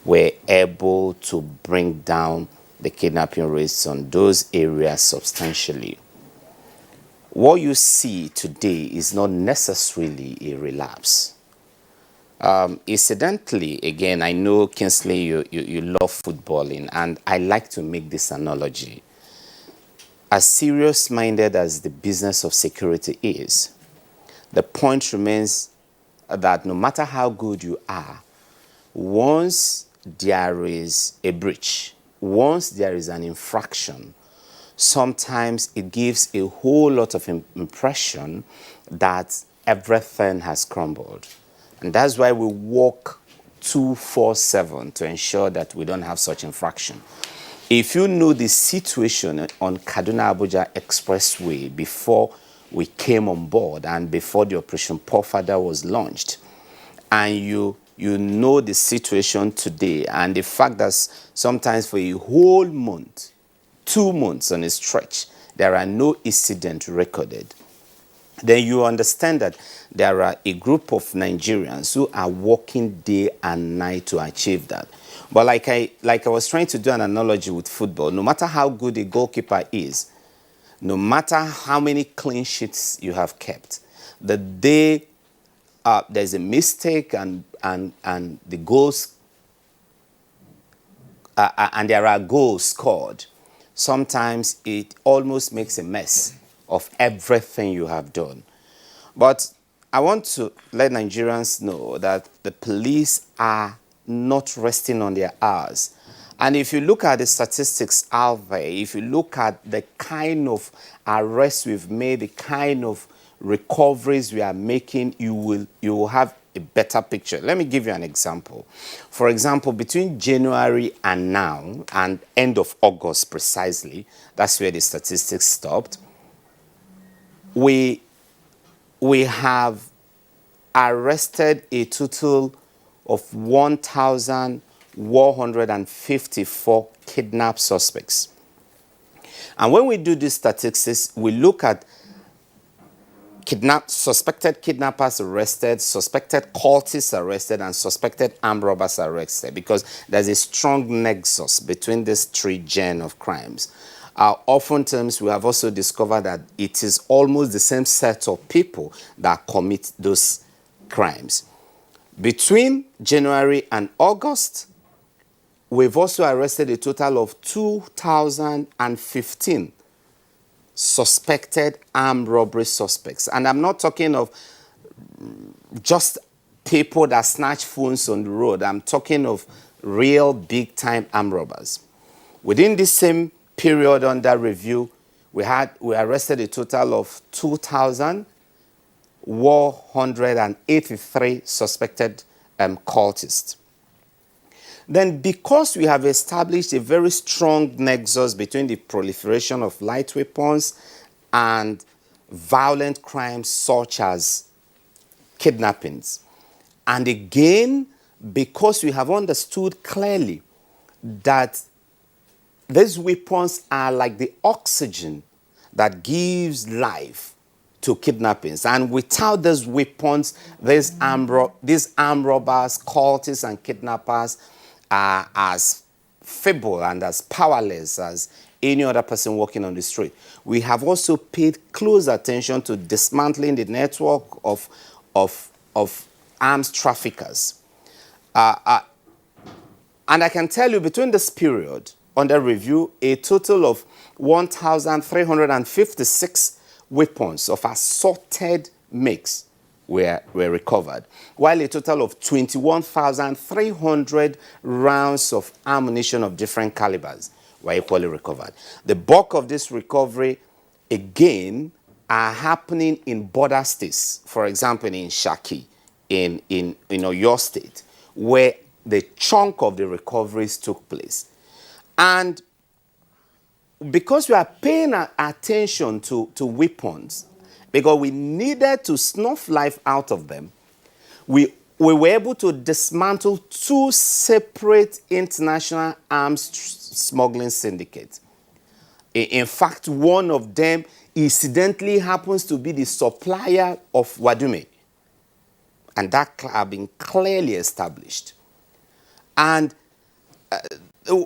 were able to bring down the kidnapping rates on those areas substantially. What you see today is not necessarily a relapse. Incidentally, again, I know, Kingsley, you love footballing, and I like to make this analogy. As serious-minded as the business of security is, the point remains that no matter how good you are, once there is a breach, once there is an infraction, sometimes it gives a whole lot of impression that everything has crumbled. And that's why we work 24/7 to ensure that we don't have such infraction. If you know the situation on Kaduna-Abuja Expressway before we came on board and before the Operation Pofada was launched, and you know the situation today and the fact that sometimes for a whole month, 2 months on a stretch, there are no incidents recorded, then you understand that there are a group of Nigerians who are working day and night to achieve that. But like I was trying to do an analogy with football, no matter how good a goalkeeper is, no matter how many clean sheets you have kept, the day there's a mistake and the goals and there are goals scored, sometimes it almost makes a mess of everything you have done. But I want to let Nigerians know that the police are not resting on their hours. And if you look at the statistics out there, if you look at the kind of arrests we've made, the kind of recoveries we are making, you will have a better picture. Let me give you an example. For example, between January and now, and end of August precisely, that's where the statistics stopped, we have arrested a total of 1,154 kidnapped suspects. And when we do these statistics, we look at suspected kidnappers arrested, suspected cultists arrested, and suspected armed robbers arrested, because there's a strong nexus between these three gen of crimes. Oftentimes, we have also discovered that it is almost the same set of people that commit those crimes. Between January and August, we've also arrested a total of 2,015 suspected armed robbery suspects. And I'm not talking of just people that snatch phones on the road. I'm talking of real big-time armed robbers. Within this same period under review, we arrested a total of 2,183 suspected cultists. Then, because we have established a very strong nexus between the proliferation of light weapons and violent crimes such as kidnappings, and again, because we have understood clearly that these weapons are like the oxygen that gives life to kidnappings, and without these weapons, these armed robbers, cultists, and kidnappers are as feeble and as powerless as any other person walking on the street. We have also paid close attention to dismantling the network of arms traffickers. And I can tell you, between this period under review, a total of 1,356 weapons of assorted makes were recovered, while a total of 21,300 rounds of ammunition of different calibers were equally recovered. The bulk of this recovery, again, are happening in border states. For example, in Shaki, in your state, where the chunk of the recoveries took place. And because we are paying attention to weapons, because we needed to snuff life out of them, we were able to dismantle 2 separate international arms smuggling syndicates. In fact, one of them incidentally happens to be the supplier of Wadume. And that have been clearly established. And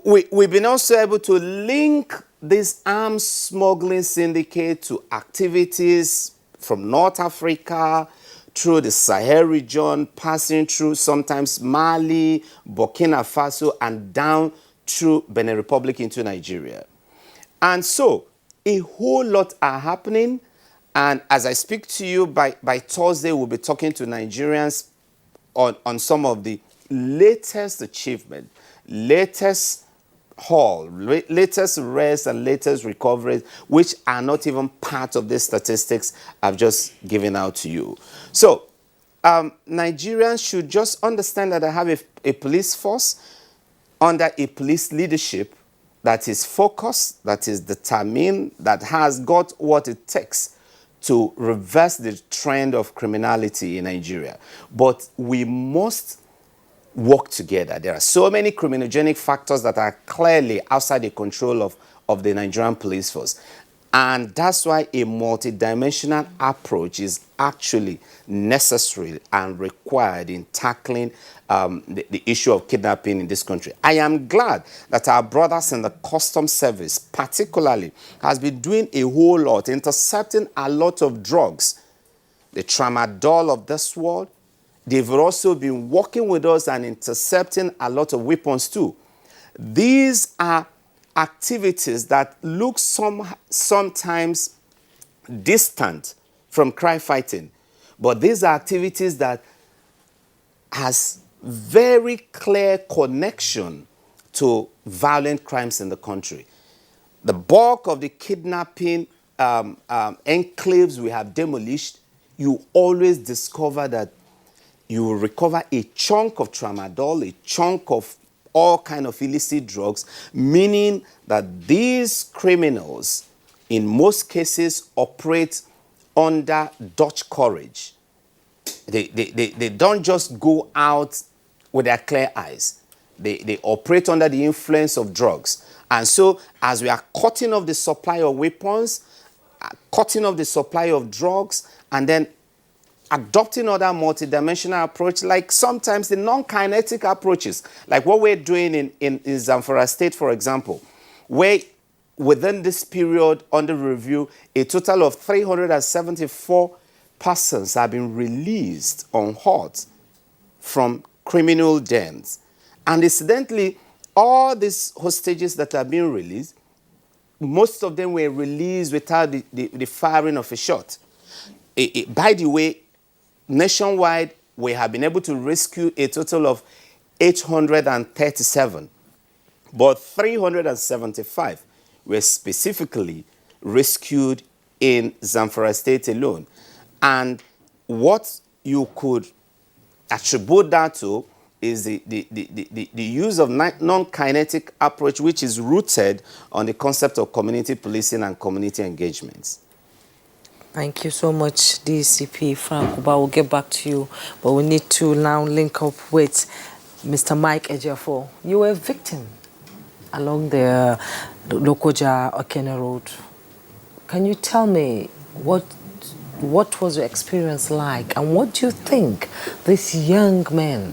we've been also able to link this arms smuggling syndicate to activities from North Africa, through the Sahel region, passing through sometimes Mali, Burkina Faso, and down through Benin Republic into Nigeria. And so, a whole lot are happening. And as I speak to you, by Thursday, we'll be talking to Nigerians on some of the latest achievement, latest haul, latest arrests and latest recoveries, which are not even part of the statistics I've just given out to you. So, Nigerians should just understand that I have a police force under a police leadership that is focused, that is determined, that has got what it takes to reverse the trend of criminality in Nigeria. But we must work together. There are so many criminogenic factors that are clearly outside the control of the Nigerian police force. And that's why a multidimensional approach is actually necessary and required in tackling the issue of kidnapping in this country. I am glad that our brothers in the customs service particularly has been doing a whole lot, intercepting a lot of drugs. The tramadol of this world. They've also been working with us and intercepting a lot of weapons too. These are activities that look sometimes distant from crime fighting, but these are activities that has very clear connection to violent crimes in the country. The bulk of the kidnapping enclaves we have demolished, you always discover that you will recover a chunk of tramadol, a chunk of all kind of illicit drugs, meaning that these criminals, in most cases, operate under Dutch courage. They don't just go out with their clear eyes. They operate under the influence of drugs. And so, as we are cutting off the supply of weapons, cutting off the supply of drugs, and then adopting other multidimensional approach, like sometimes the non-kinetic approaches, like what we're doing in Zamfara State, for example, where within this period under review, a total of 374 persons have been released unhurt from criminal dens. And incidentally, all these hostages that have been released, most of them were released without the firing of a shot. By the way, nationwide, we have been able to rescue a total of 837, but 375 were specifically rescued in Zamfara State alone. And what you could attribute that to is the use of non-kinetic approach, which is rooted on the concept of community policing and community engagements. Thank you so much, DCP Frank Uba. We'll get back to you, but we need to now link up with Mr. Mike Ejiofor. You were a victim along the Lokoja Okene Road. Can you tell me what was your experience like, and what do you think these young men,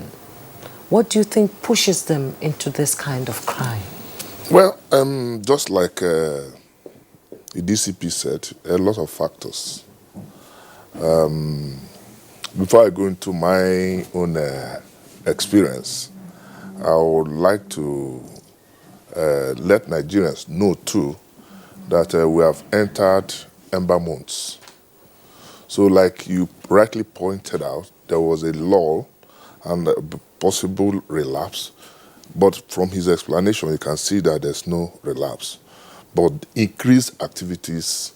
what do you think pushes them into this kind of crime? Well, just like the DCP said, a lot of factors. Before I go into my own experience, I would like to let Nigerians know too that we have entered ember months. So like you rightly pointed out, there was a lull and a possible relapse, but from his explanation you can see that there's no relapse. But increased activities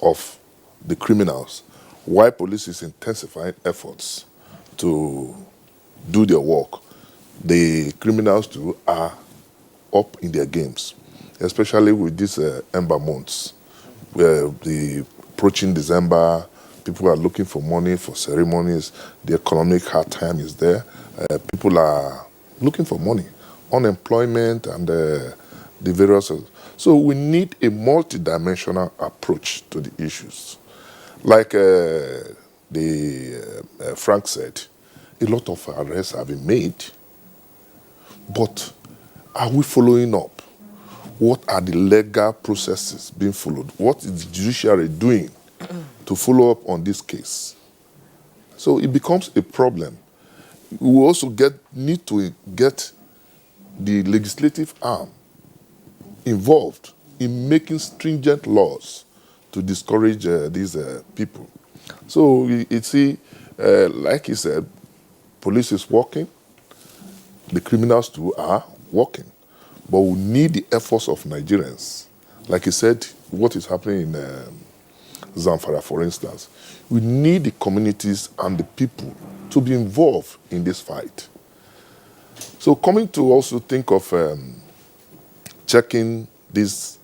of the criminals, while police is intensifying efforts to do their work, the criminals too are up in their games, especially with these ember months, where the approaching December, people are looking for money for ceremonies, the economic hard time is there, people are looking for money, unemployment and the various. So we need a multidimensional approach to the issues. Like Frank said, a lot of arrests have been made, but are we following up? What are the legal processes being followed? What is the judiciary doing to follow up on this case? So it becomes a problem. We also need to get the legislative arm involved in making stringent laws to discourage these people. So you see, like he said, police is working, the criminals too are working, but we need the efforts of Nigerians. Like he said, what is happening in Zamfara, for instance, we need the communities and the people to be involved in this fight. So coming to also think of checking this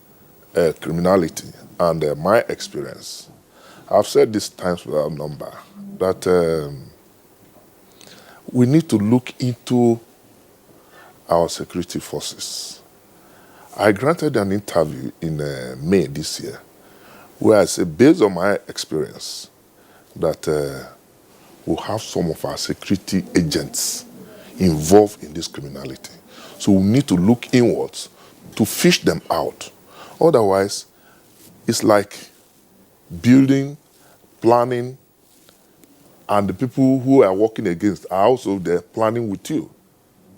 criminality and my experience, I've said this times without number, that we need to look into our security forces. I granted an interview in May this year where I said, based on my experience, that we'll have some of our security agents involved in this criminality. So we need to look inwards to fish them out. Otherwise, it's like building, planning, and the people who are working against are also there planning with you.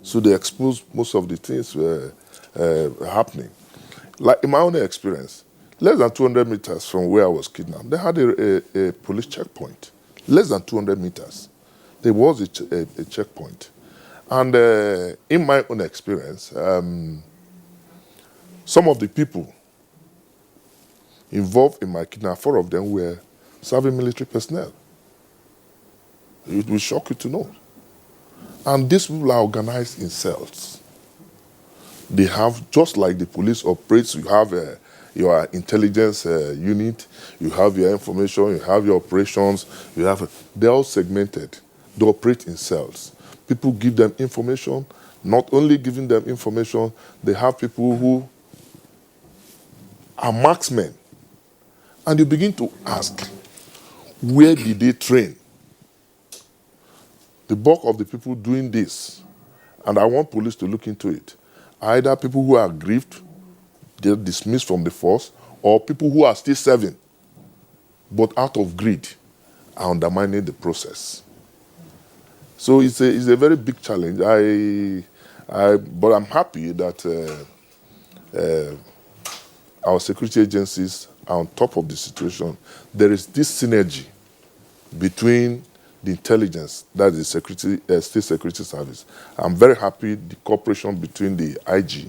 So they expose most of the things happening. Like in my own experience, less than 200 meters from where I was kidnapped, they had a police checkpoint. Less than 200 meters. There was a checkpoint. And in my own experience, some of the people involved in my kidnapping, 4 of them were serving military personnel. It will shock you to know. And these people are organized in cells. They have, just like the police operates, you have your intelligence unit, you have your information, you have your operations, they're all segmented. They operate in cells. People give them information, not only giving them information, they have people who are marksmen. And you begin to ask, where did they train? The bulk of the people doing this, and I want police to look into it, either people who are aggrieved, they're dismissed from the force, or people who are still serving, but out of greed, are undermining the process. So it's a very big challenge. But I'm happy that our security agencies are on top of the situation. There is this synergy between the intelligence, that is the State Security Service. I'm very happy the cooperation between the IG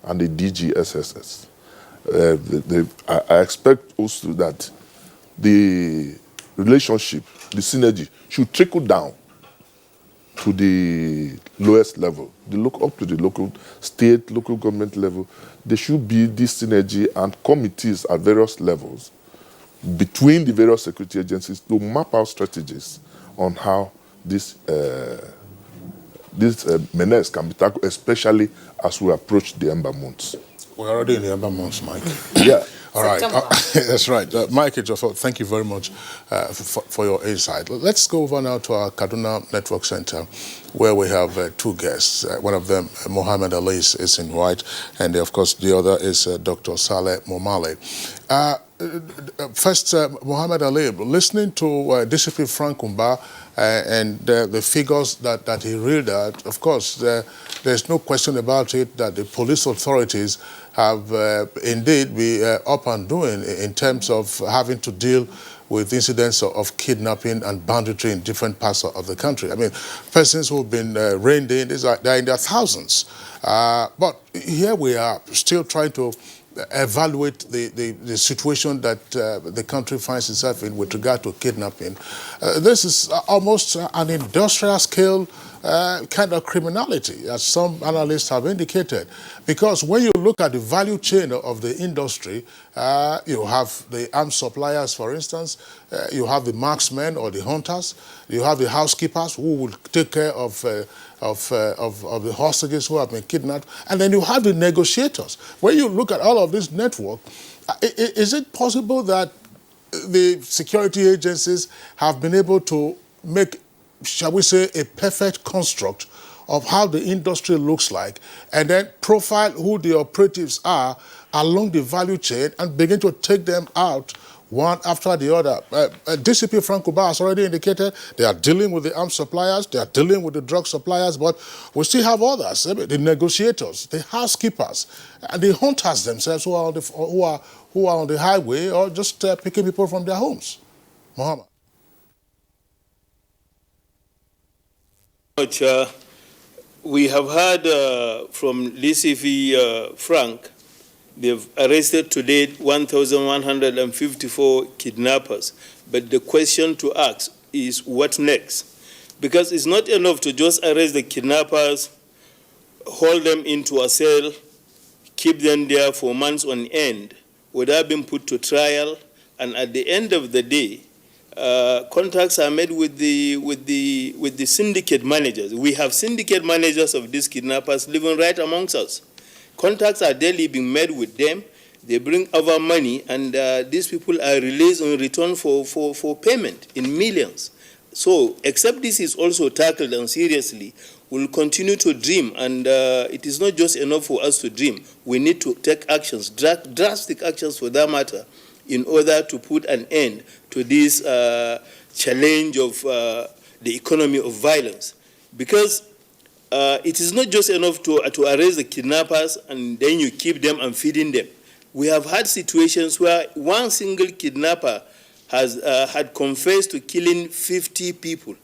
and the DGSSS. I expect also that the relationship, the synergy, should trickle down to the lowest level, up to the local state, local government level. There should be this synergy and committees at various levels between the various security agencies to map out strategies on how this menace can be tackled, especially as we approach the Ember months. We're already in the Ember months, Mike. Yeah. All right. That's right. Mike Ejiofor, thank you very much for your insight. Let's go over now to our Kaduna Network Center, where we have 2 guests. One of them, Mohammed Ali, is in white, and of course the other is Dr. Saleh Momale. First, Mohammed Ali, listening to DCP Frank Umba and the figures that he read out, of course, there's no question about it that the police authorities have indeed been up and doing in terms of having to deal with incidents of kidnapping and banditry in different parts of the country. I mean, persons who have been reined in, they're in their thousands. But here we are still trying to evaluate the situation that the country finds itself in with regard to kidnapping. This is almost an industrial scale kind of criminality, as some analysts have indicated. Because when you look at the value chain of the industry, you have the arms suppliers, for instance, you have the marksmen or the hunters, you have the housekeepers who will take care of the hostages who have been kidnapped, and then you have the negotiators. When you look at all of this network, is it possible that the security agencies have been able to make, shall we say, a perfect construct of how the industry looks like, and then profile who the operatives are along the value chain and begin to take them out one after the other? DCP Frank Umba has already indicated they are dealing with the arms suppliers, they are dealing with the drug suppliers, but we still have others, the negotiators, the housekeepers, and the hunters themselves who are on the highway or just picking people from their homes. Mohammed. We have heard from DCP Frank, they've arrested to date 1,154 kidnappers. But the question to ask is, what next? Because it's not enough to just arrest the kidnappers, hold them into a cell, keep them there for months on end without being put to trial, and at the end of the day, contacts are made with the syndicate managers. We have syndicate managers of these kidnappers living right amongst us. Contacts are daily being made with them. They bring over money, and these people are released in return for payment in millions. So, except this is also tackled and seriously, we'll continue to dream, and it is not just enough for us to dream. We need to take actions, drastic actions for that matter, in order to put an end to this challenge of the economy of violence. Because it is not just enough to arrest the kidnappers and then you keep them and feeding them. We have had situations where one single kidnapper has had confessed to killing 50 people,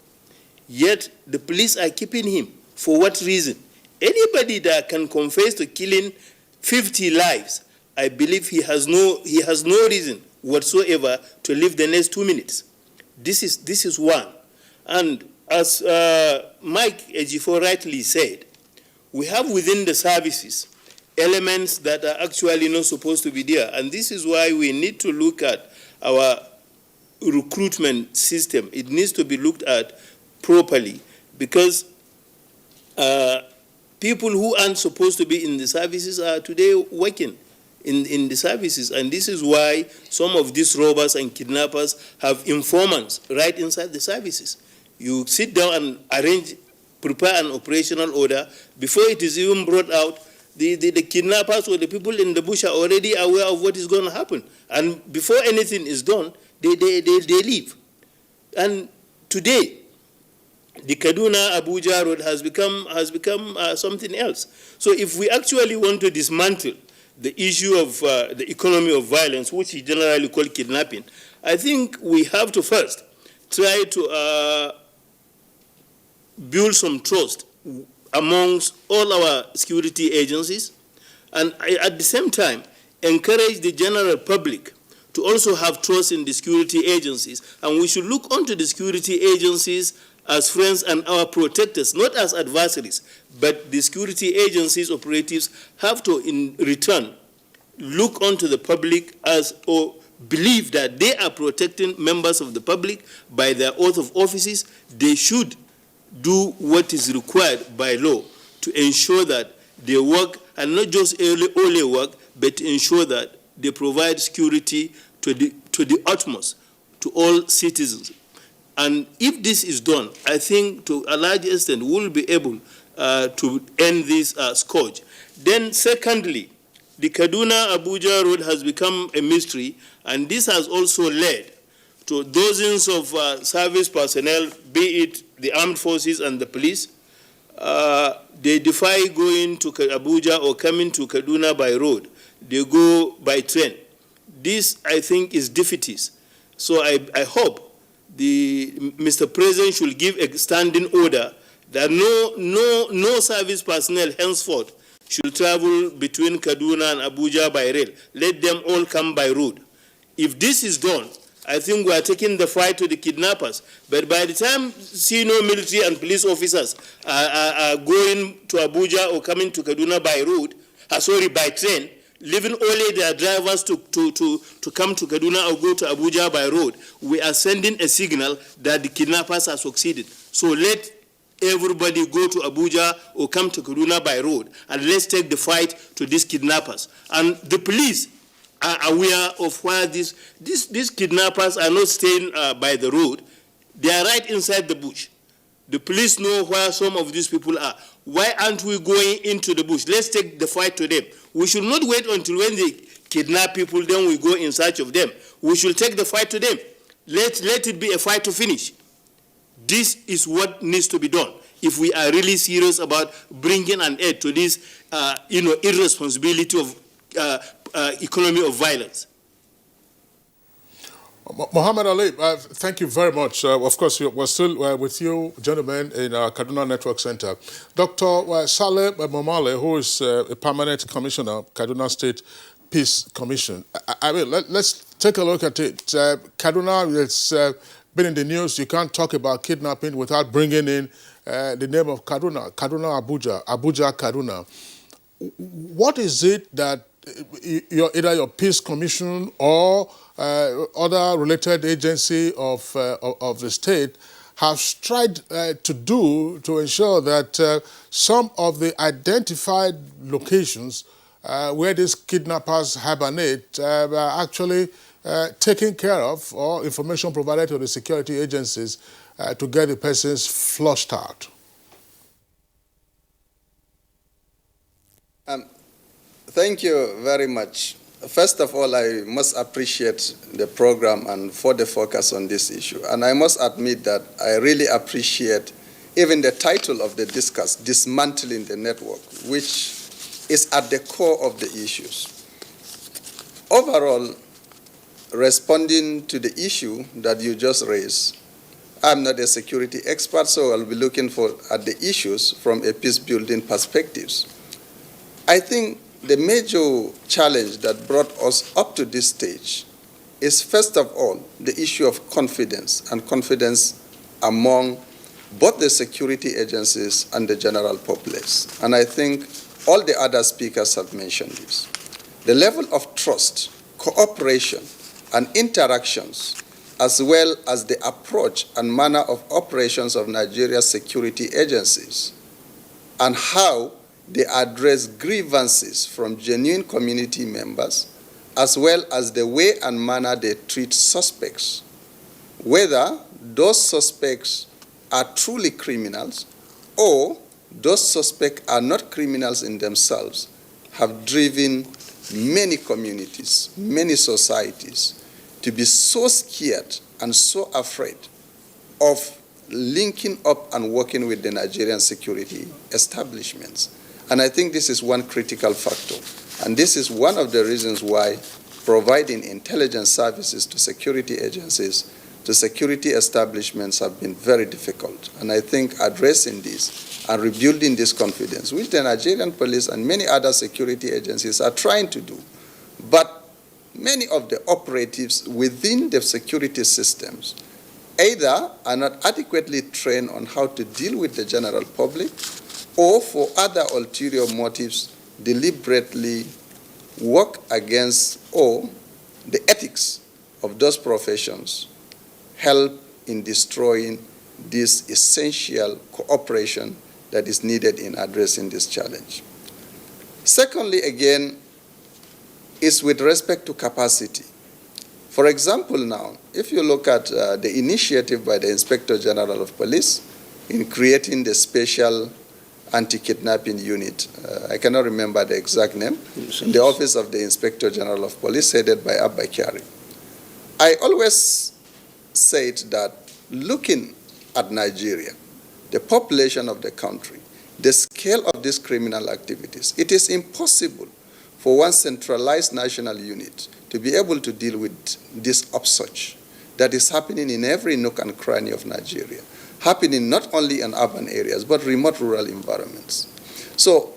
yet the police are keeping him. For what reason? Anybody that can confess to killing 50 lives, I believe he has no reason whatsoever to live the next 2 minutes. This is one. And as Mike Ejifo rightly said, we have within the services elements that are actually not supposed to be there. And this is why we need to look at our recruitment system. It needs to be looked at properly, because people who aren't supposed to be in the services are today working in the services. And this is why some of these robbers and kidnappers have informants right inside the services. You sit down and prepare an operational order. Before it is even brought out, the kidnappers or the people in the bush are already aware of what is going to happen. And before anything is done, they leave. And today, the Kaduna-Abuja road has become something else. So if we actually want to dismantle the issue of the economy of violence, which is generally called kidnapping, I think we have to first try to build some trust amongst all our security agencies, and at the same time encourage the general public to also have trust in the security agencies. And we should look onto the security agencies as friends and our protectors, not as adversaries. But the security agencies operatives have to, in return, look onto the public as, or believe that they are protecting members of the public by their oath of offices. They should do what is required by law to ensure that they work, and not just only work, but to ensure that they provide security to the utmost to all citizens. And if this is done, I think to a large extent we'll be able to end this scourge. Then secondly, the Kaduna-Abuja road has become a mystery, and this has also led to dozens of service personnel, be it the armed forces and the police. They defy going to Abuja or coming to Kaduna by road. They go by train. This, I think, is defeatist. So I hope Mr. President should give a standing order that no service personnel henceforth should travel between Kaduna and Abuja by rail. Let them all come by road. If this is done, I think we are taking the fight to the kidnappers. But by the time senior military and police officers are going to Abuja or coming to Kaduna by road, by train, leaving only their drivers to come to Kaduna or go to Abuja by road, we are sending a signal that the kidnappers are succeeded. So let everybody go to Abuja or come to Kaduna by road, and let's take the fight to these kidnappers. And the police are aware of where these kidnappers are not staying by the road. They are right inside the bush. The police know where some of these people are. Why aren't we going into the bush? Let's take the fight to them. We should not wait until when they kidnap people, then we go in search of them. We should take the fight to them. Let it be a fight to finish. This is what needs to be done if we are really serious about bringing an end to this irresponsibility of economy of violence. Muhammad Ali, thank you very much. Of course, we're still with you, gentlemen, in our Kaduna Network Center. Dr. Saleh Momale, who is a permanent commissioner, Kaduna State Peace Commission. I mean, let's take a look at it. Kaduna, it's been in the news. You can't talk about kidnapping without bringing in the name of Kaduna, Kaduna Abuja, Abuja Kaduna. what is it that either your peace commission or other related agency of the state have tried to do to ensure that some of the identified locations where these kidnappers hibernate are actually taken care of, or information provided to the security agencies to get the persons flushed out? Thank you very much. First of all, I must appreciate the program and for the focus on this issue. And I must admit that I really appreciate even the title of the discuss, Dismantling the Network, which is at the core of the issues. Overall, responding to the issue that you just raised, I'm not a security expert, so I'll be looking at the issues from a peace-building perspective. I think the major challenge that brought us up to this stage is, first of all, the issue of confidence, and confidence among both the security agencies and the general populace. And I think all the other speakers have mentioned this. The level of trust, cooperation, and interactions, as well as the approach and manner of operations of Nigeria's security agencies, and how they address grievances from genuine community members, as well as the way and manner they treat suspects, whether those suspects are truly criminals or those suspects are not criminals in themselves, have driven many communities, many societies to be so scared and so afraid of linking up and working with the Nigerian security establishments. And I think this is one critical factor. And this is one of the reasons why providing intelligence services to security agencies, to security establishments have been very difficult. And I think addressing this and rebuilding this confidence, which the Nigerian police and many other security agencies are trying to do. But many of the operatives within the security systems either are not adequately trained on how to deal with the general public, or for other ulterior motives deliberately work against or the ethics of those professions, help in destroying this essential cooperation that is needed in addressing this challenge. Secondly, again, is with respect to capacity. For example now, if you look at the initiative by the Inspector General of Police in creating the special anti-kidnapping unit, I cannot remember the exact name, in the Office of the Inspector General of Police, headed by Abba Kyari. I always said that looking at Nigeria, the population of the country, the scale of these criminal activities, it is impossible for one centralized national unit to be able to deal with this upsurge that is happening in every nook and cranny of Nigeria, happening not only in urban areas, but remote rural environments. So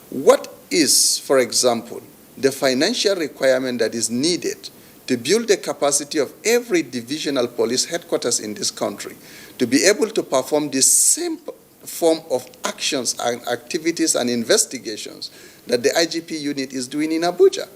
what is, for example, the financial requirement that is needed to build the capacity of every divisional police headquarters in this country to be able to perform the same form of actions and activities and investigations that the IGP unit is doing in Abuja?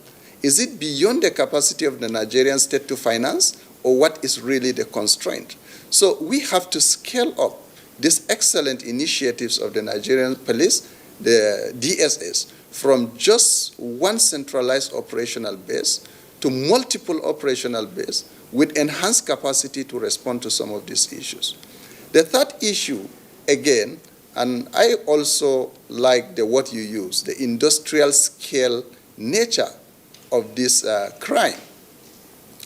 Is it beyond the capacity of the Nigerian state to finance, or what is really the constraint? So we have to scale up these excellent initiatives of the Nigerian police, the DSS, from just one centralized operational base to multiple operational base with enhanced capacity to respond to some of these issues. The third issue, again, and I also like the word you use, the industrial scale nature of this crime.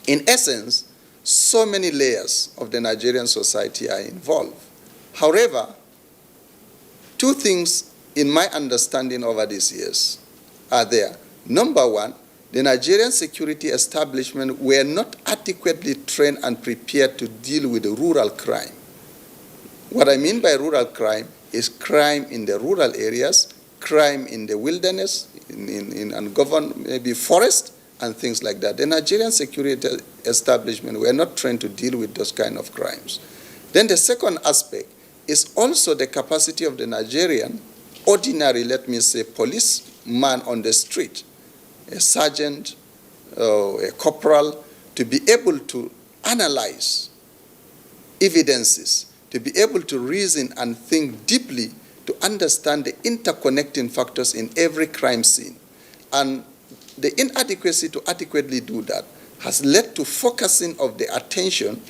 In essence, so many layers of the Nigerian society are involved. However, two things in my understanding over these years are there. Number one, the Nigerian security establishment were not adequately trained and prepared to deal with the rural crime. What I mean by rural crime is crime in the rural areas, crime in the wilderness, in ungoverned, maybe forest, and things like that. The Nigerian security establishment were not trained to deal with those kind of crimes. Then the second aspect is also the capacity of the Nigerian ordinary, let me say, police man on the street, a sergeant, a corporal, to be able to analyze evidences, to be able to reason and think deeply to understand the interconnecting factors in every crime scene. And the inadequacy to adequately do that has led to focusing of the attention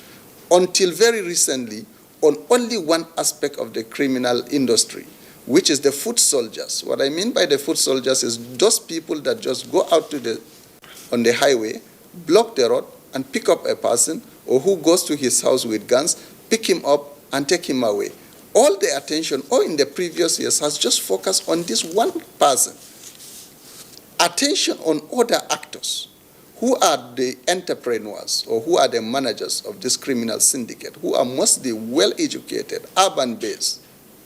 until very recently on only one aspect of the criminal industry, which is the foot soldiers. What I mean by the foot soldiers is those people that just go out on the highway, block the road, and pick up a person, or who goes to his house with guns, pick him up, and take him away. All the attention, or in the previous years, has just focused on this one person. Attention on other actors, who are the entrepreneurs or who are the managers of this criminal syndicate, who are mostly well-educated, urban-based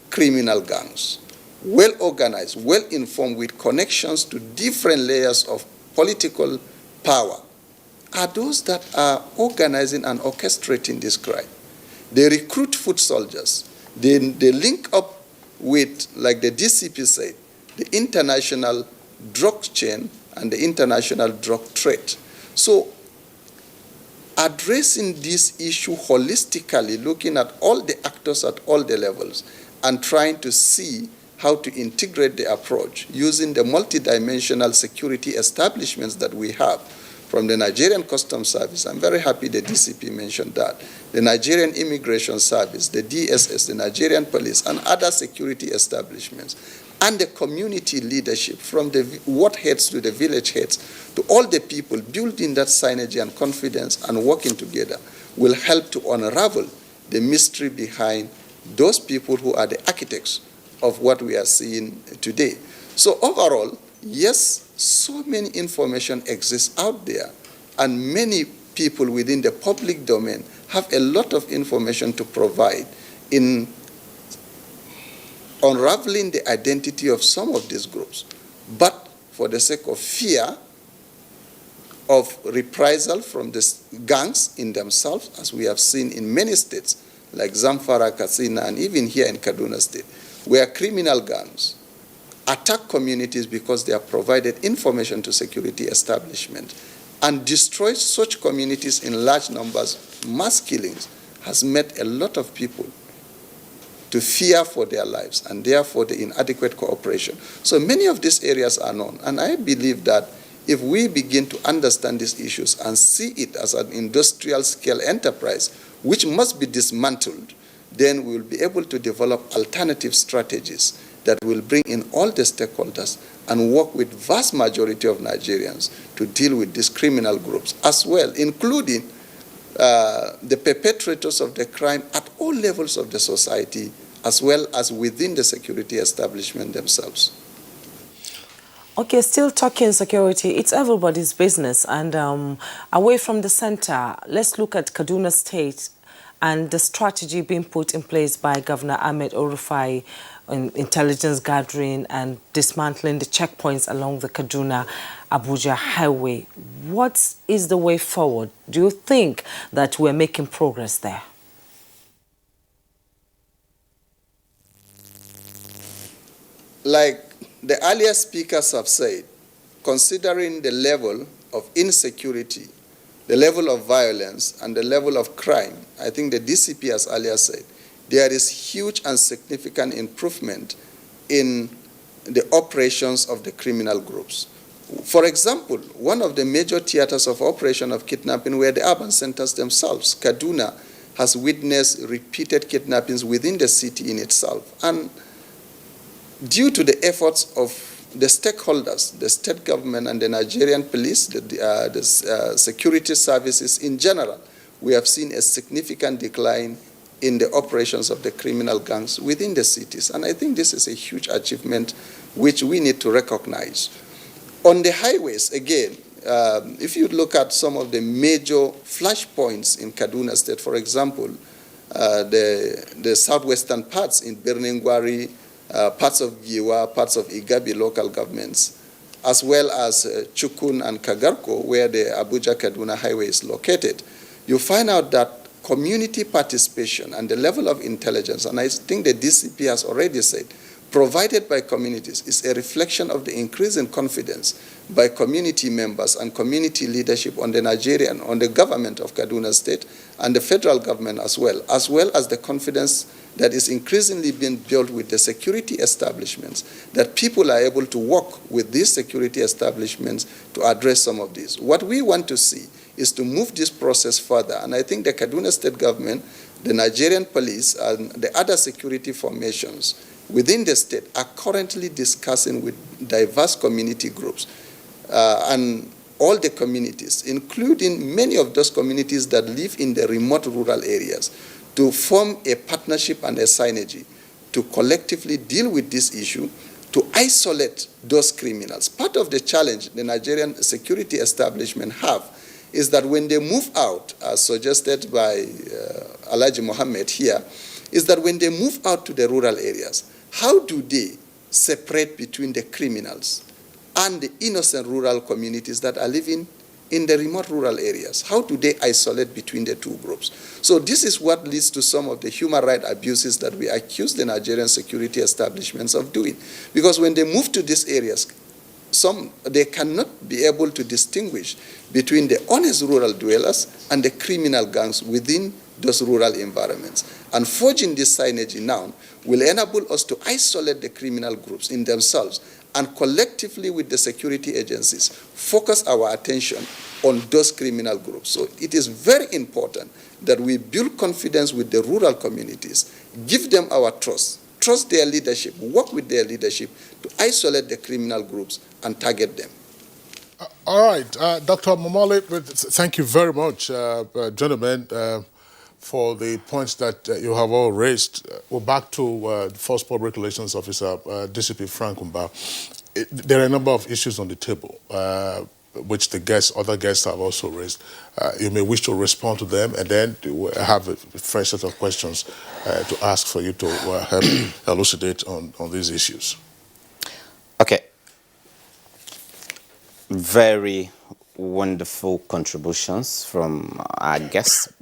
criminal gangs, well-organized, well-informed, with connections to different layers of political power, are those that are organizing and orchestrating this crime. They recruit foot soldiers. They link up with, like the DCP said, the international drug chain and the international drug trade. So addressing this issue holistically, looking at all the actors at all the levels and trying to see how to integrate the approach using the multidimensional security establishments that we have from the Nigerian Customs Service. I'm very happy the DCP mentioned that. The Nigerian Immigration Service, the DSS, the Nigerian Police, and other security establishments, and the community leadership from the ward heads to the village heads, to all the people building that synergy and confidence and working together will help to unravel the mystery behind those people who are the architects of what we are seeing today. So overall, yes, so many information exists out there, and many people within the public domain have a lot of information to provide in unraveling the identity of some of these groups. But for the sake of fear of reprisal from the gangs in themselves, as we have seen in many states, like Zamfara, Katsina, and even here in Kaduna State, where criminal gangs attack communities because they have provided information to security establishment and destroy such communities in large numbers, mass killings, has made a lot of people to fear for their lives, and therefore the inadequate cooperation. So many of these areas are known, and I believe that if we begin to understand these issues and see it as an industrial scale enterprise, which must be dismantled, then we will be able to develop alternative strategies that will bring in all the stakeholders and work with vast majority of Nigerians to deal with these criminal groups as well, including the perpetrators of the crime at all levels of the society, as well as within the security establishment themselves. Okay, still talking security, it's everybody's business. And away from the center, let's look at Kaduna State and the strategy being put in place by Governor Ahmed Orufai in intelligence gathering and dismantling the checkpoints along the Kaduna-Abuja highway. What is the way forward? Do you think that we're making progress there? Like the earlier speakers have said, considering the level of insecurity, the level of violence, and the level of crime, I think the DCP has earlier said, there is huge and significant improvement in the operations of the criminal groups. For example, one of the major theaters of operation of kidnapping were the urban centers themselves. Kaduna has witnessed repeated kidnappings within the city in itself. And due to the efforts of the stakeholders, the state government and the Nigerian police, the security services in general, we have seen a significant decline in the operations of the criminal gangs within the cities. And I think this is a huge achievement which we need to recognize. On the highways, again, if you look at some of the major flashpoints in Kaduna State, for example, the southwestern parts in Birningwari, parts of Giwa, parts of Igabi local governments, as well as Chukun and Kagarko, where the Abuja-Kaduna highway is located, you find out that community participation and the level of intelligence, and I think the DCP has already said, provided by communities is a reflection of the increasing confidence by community members and community leadership on the government of Kaduna State and the federal government as well as the confidence that is increasingly being built with the security establishments, that people are able to work with these security establishments to address some of these. What we want to see is to move this process further, and I think the Kaduna State government, the Nigerian police, and the other security formations within the state are currently discussing with diverse community groups and all the communities, including many of those communities that live in the remote rural areas, to form a partnership and a synergy to collectively deal with this issue, to isolate those criminals. Part of the challenge the Nigerian security establishment have is that when they move out, as suggested by Alhaji Mohammed here, is that when they move out to the rural areas, how do they separate between the criminals and the innocent rural communities that are living in the remote rural areas? How do they isolate between the two groups? So this is what leads to some of the human rights abuses that we accuse the Nigerian security establishments of doing. Because when they move to these areas, they cannot be able to distinguish between the honest rural dwellers and the criminal gangs within those rural environments. And forging this synergy now will enable us to isolate the criminal groups in themselves and collectively with the security agencies focus our attention on those criminal groups. So it is very important that we build confidence with the rural communities, give them our trust their leadership, work with their leadership to isolate the criminal groups and target them. All right, Dr. Momole, thank you very much, gentlemen, for the points that you have all raised. We're back to the First Public Relations Officer, DCP Frank Umba. There are a number of issues on the table, which the other guests have also raised. You may wish to respond to them, and then have a fresh set of questions to ask for you to help elucidate on these issues. Okay. Very wonderful contributions from our guests.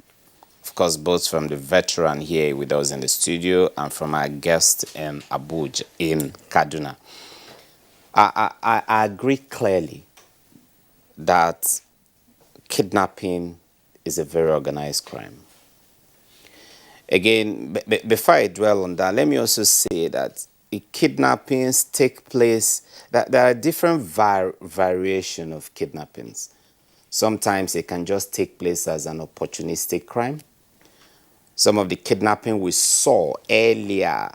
Of course, both from the veteran here with us in the studio and from our guest in Abuja, in Kaduna. I agree clearly that kidnapping is a very organized crime. Again, before I dwell on that, let me also say that kidnappings take place, that there are different variations of kidnappings. Sometimes it can just take place as an opportunistic crime. Some of the kidnapping we saw earlier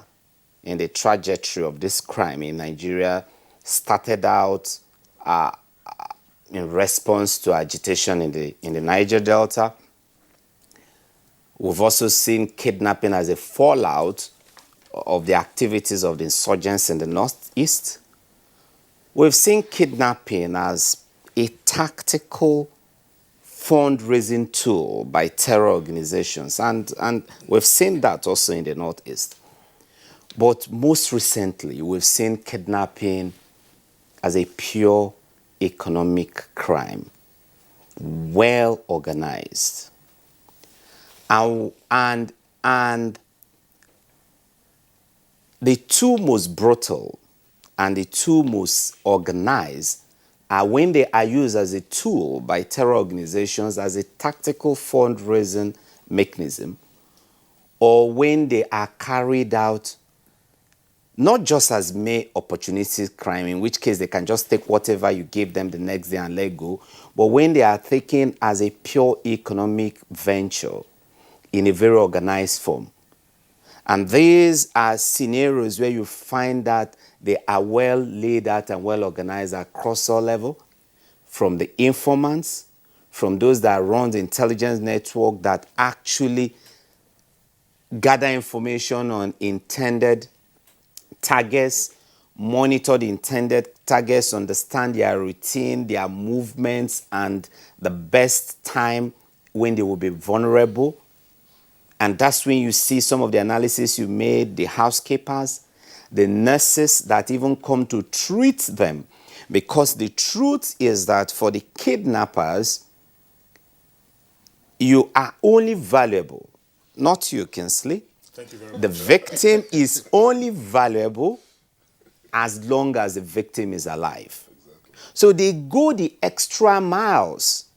in the trajectory of this crime in Nigeria started out in response to agitation in the Niger Delta. We've also seen kidnapping as a fallout of the activities of the insurgents in the Northeast. We've seen kidnapping as a tactical fundraising tool by terror organizations, and we've seen that also in the Northeast. But most recently, we've seen kidnapping as a pure economic crime, well organized. And the two most brutal and the two most organized are when they are used as a tool by terror organizations as a tactical fundraising mechanism, or when they are carried out not just as mere opportunistic crime, in which case they can just take whatever you give them the next day and let go, but when they are taken as a pure economic venture in a very organized form. And these are scenarios where you find that they are well laid out and well organized across all levels, from the informants, from those that run the intelligence network that actually gather information on intended targets, monitor the intended targets, understand their routine, their movements, and the best time when they will be vulnerable. And that's when you see some of the analysis you made, the housekeepers, the nurses that even come to treat them. Because the truth is that for the kidnappers, you are only valuable, not you, Kinsley. Thank you very much. The victim is only valuable as long as the victim is alive. So they go the extra miles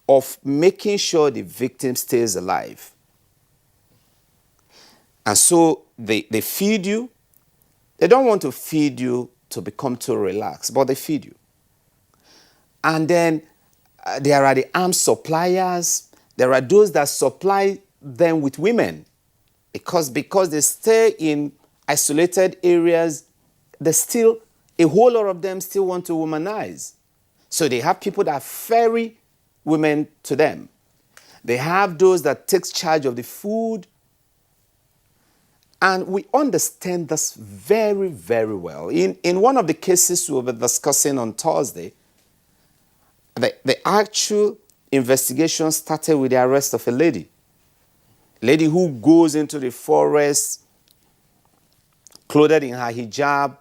of making sure the victim stays alive. And so they feed you. They don't want to feed you to become too relaxed, but they feed you. And then there are the arms suppliers. There are those that supply them with women. Because they stay in isolated areas, a whole lot of them still want to womanize. So they have people that ferry women to them. They have those that takes charge of the food. And we understand this very, very well. In one of the cases we'll be discussing on Thursday, the actual investigation started with the arrest of a lady. Lady who goes into the forest, clothed in her hijab,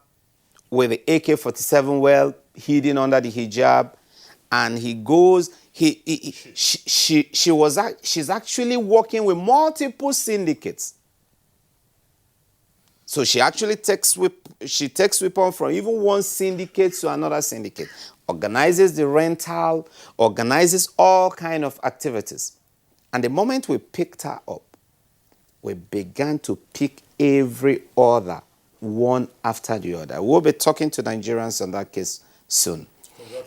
with the AK-47 well hidden under the hijab, and he goes. She's actually working with multiple syndicates. So she actually takes weapons from even one syndicate to another syndicate, organizes the rental, organizes all kind of activities. And the moment we picked her up, we began to pick every other one after the other. We'll be talking to Nigerians on that case soon.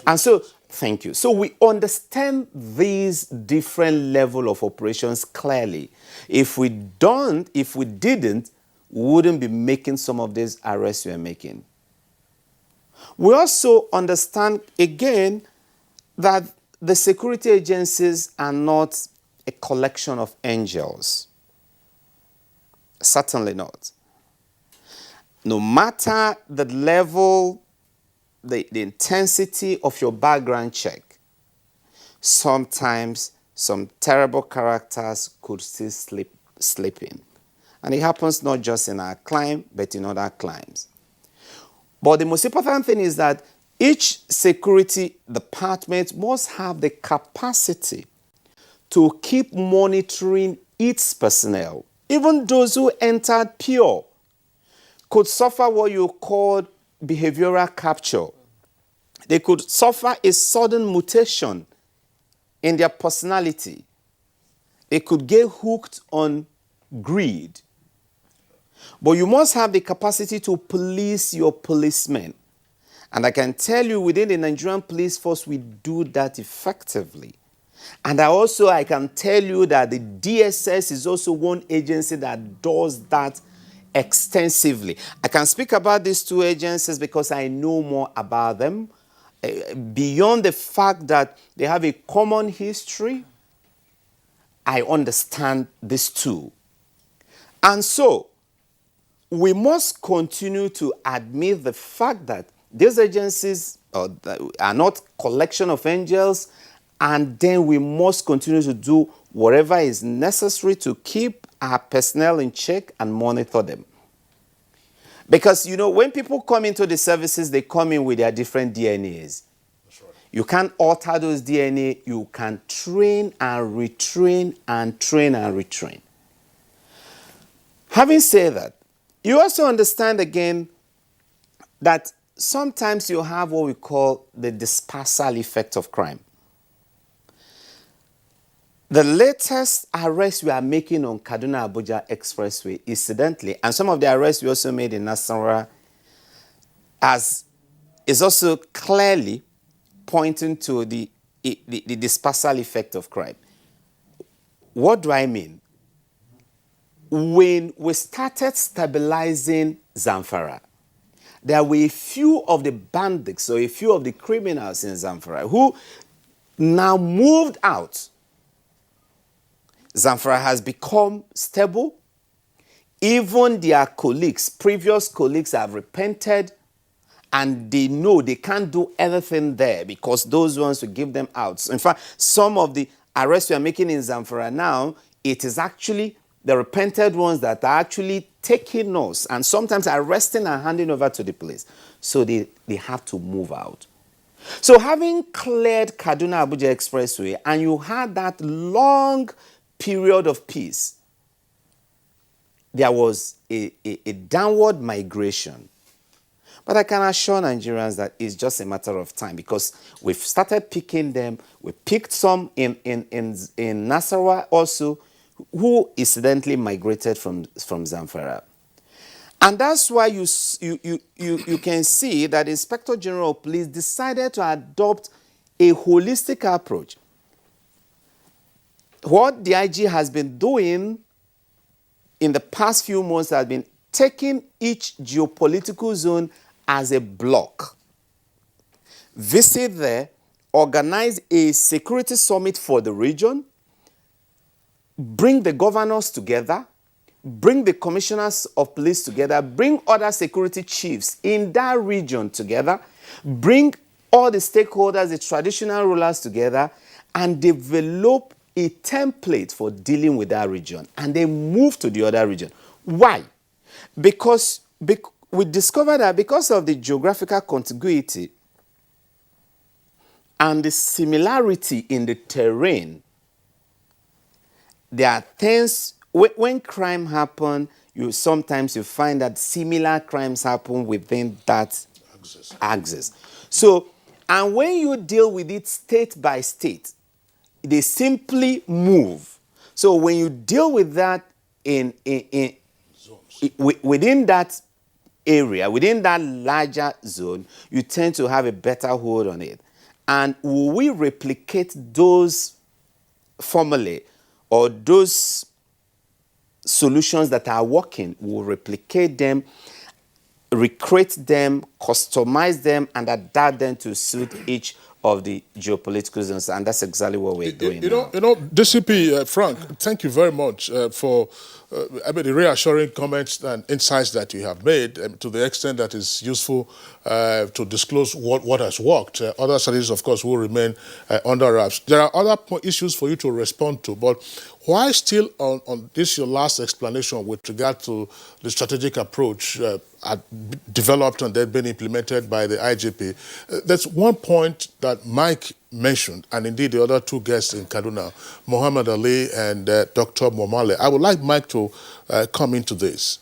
And so, thank you. So we understand these different level of operations clearly. If we didn't, we wouldn't be making some of these arrests we are making. We also understand, again, that the security agencies are not a collection of angels. Certainly not. No matter the level, the intensity of your background check, sometimes some terrible characters could still slip in. And it happens not just in our climb, but in other climes. But the most important thing is that each security department must have the capacity to keep monitoring its personnel. Even those who entered pure could suffer what you call behavioral capture. They could suffer a sudden mutation in their personality. They could get hooked on greed. But you must have the capacity to police your policemen. And I can tell you, within the Nigerian police force, we do that effectively. And I can tell you that the DSS is also one agency that does that extensively. I can speak about these two agencies because I know more about them. Beyond the fact that they have a common history, I understand this too. And so, we must continue to admit the fact that these agencies are not collection of angels, and then we must continue to do whatever is necessary to keep our personnel in check and monitor them. Because, when people come into the services, they come in with their different DNAs. That's right. You can't alter those DNA. You can train and retrain and train and retrain. Having said that, you also understand again that sometimes you have what we call the dispersal effect of crime. The latest arrest we are making on Kaduna-Abuja Expressway, incidentally, and some of the arrests we also made in Nasarawa, is also clearly pointing to the dispersal effect of crime. What do I mean? When we started stabilizing Zamfara, there were a few of the bandits or a few of the criminals in Zamfara who now moved out. Zamfara has become stable. Even their colleagues, previous colleagues, have repented, and they know they can't do anything there because those ones will give them out. In fact, some of the arrests we are making in Zamfara now, it is actually the repented ones that are actually taking us and sometimes arresting and handing over to the police. So they have to move out. So having cleared Kaduna-Abuja Expressway and you had that long period of peace, there was a downward migration. But I can assure Nigerians that it's just a matter of time because we've started picking them. We picked some in Nasarawa also, who incidentally migrated from Zamfara. And that's why you can see that the Inspector General of Police decided to adopt a holistic approach. What the IG has been doing in the past few months has been taking each geopolitical zone as a block. Visit there, organize a security summit for the region, bring the governors together, bring the commissioners of police together, bring other security chiefs in that region together, bring all the stakeholders, the traditional rulers together, and develop a template for dealing with that region, and then move to the other region. Why? Because we discovered that because of the geographical contiguity and the similarity in the terrain, there are things, when crime happens, sometimes you find that similar crimes happen within that axis. So, and when you deal with it state by state, they simply move. So when you deal with that within that area, within that larger zone, you tend to have a better hold on it. And will we replicate those formulae or those solutions that are working? We'll replicate them, recreate them, customize them, and adapt them to suit each of the geopolitical zones, and that's exactly what we're doing now. DCP Frank, thank you very much for the reassuring comments and insights that you have made to the extent that is useful to disclose what has worked. Other studies, of course, will remain under wraps. There are other issues for you to respond to, but why still on this your last explanation with regard to the strategic approach developed and then been implemented by the IGP? There's one point that Mike mentioned, and indeed the other two guests in Kaduna, Muhammad Ali and Dr. Momale. I would like Mike to come into this.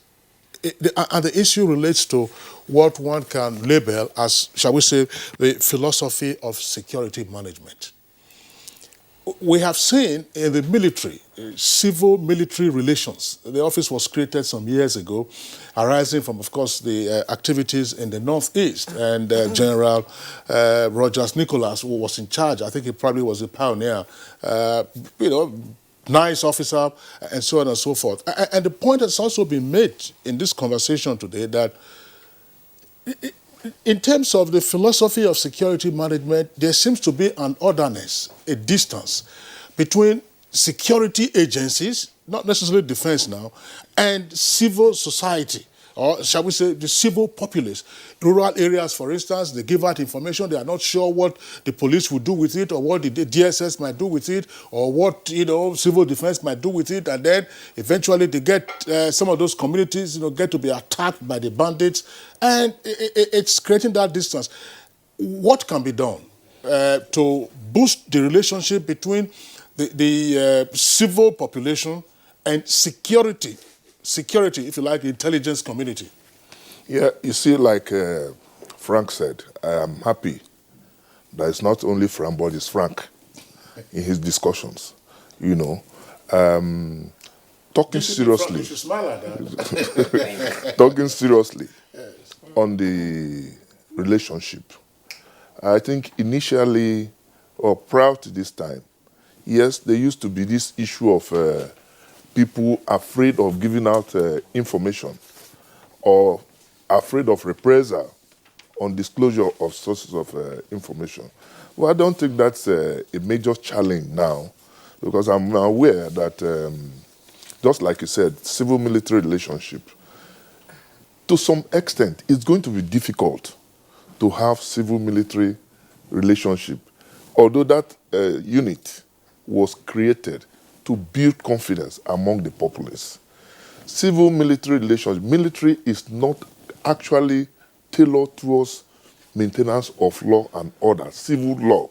And the issue relates to what one can label as, shall we say, the philosophy of security management. We have seen in the military, civil-military relations, the office was created some years ago, arising from, of course, the activities in the Northeast. And General Rogers Nicholas, who was in charge, I think he probably was a pioneer, nice officer, and so on and so forth. And the point that's also been made in this conversation today that in terms of the philosophy of security management, there seems to be an otherness, a distance between security agencies, not necessarily defense now, and civil society, or shall we say the civil populace. Rural areas, for instance, they give out information, they are not sure what the police will do with it, or what the DSS might do with it, or what civil defense might do with it, and then eventually they get some of those communities get to be attacked by the bandits, and it's creating that distance. What can be done to boost the relationship between the civil population and security, if you like, the intelligence community? Yeah, you see, like Frank said, I am happy that it's not only Frank, but it's Frank in his discussions. Talking seriously, talking seriously on the relationship. I think initially, or prior to this time, yes, there used to be this issue of people afraid of giving out information or afraid of reprisal on disclosure of sources of information. Well, I don't think that's a major challenge now, because I'm aware that, just like you said, civil-military relationship, to some extent, it's going to be difficult to have civil-military relationship, although that unit was created to build confidence among the populace. Civil-military relations, military is not actually tailored towards maintenance of law and order, civil law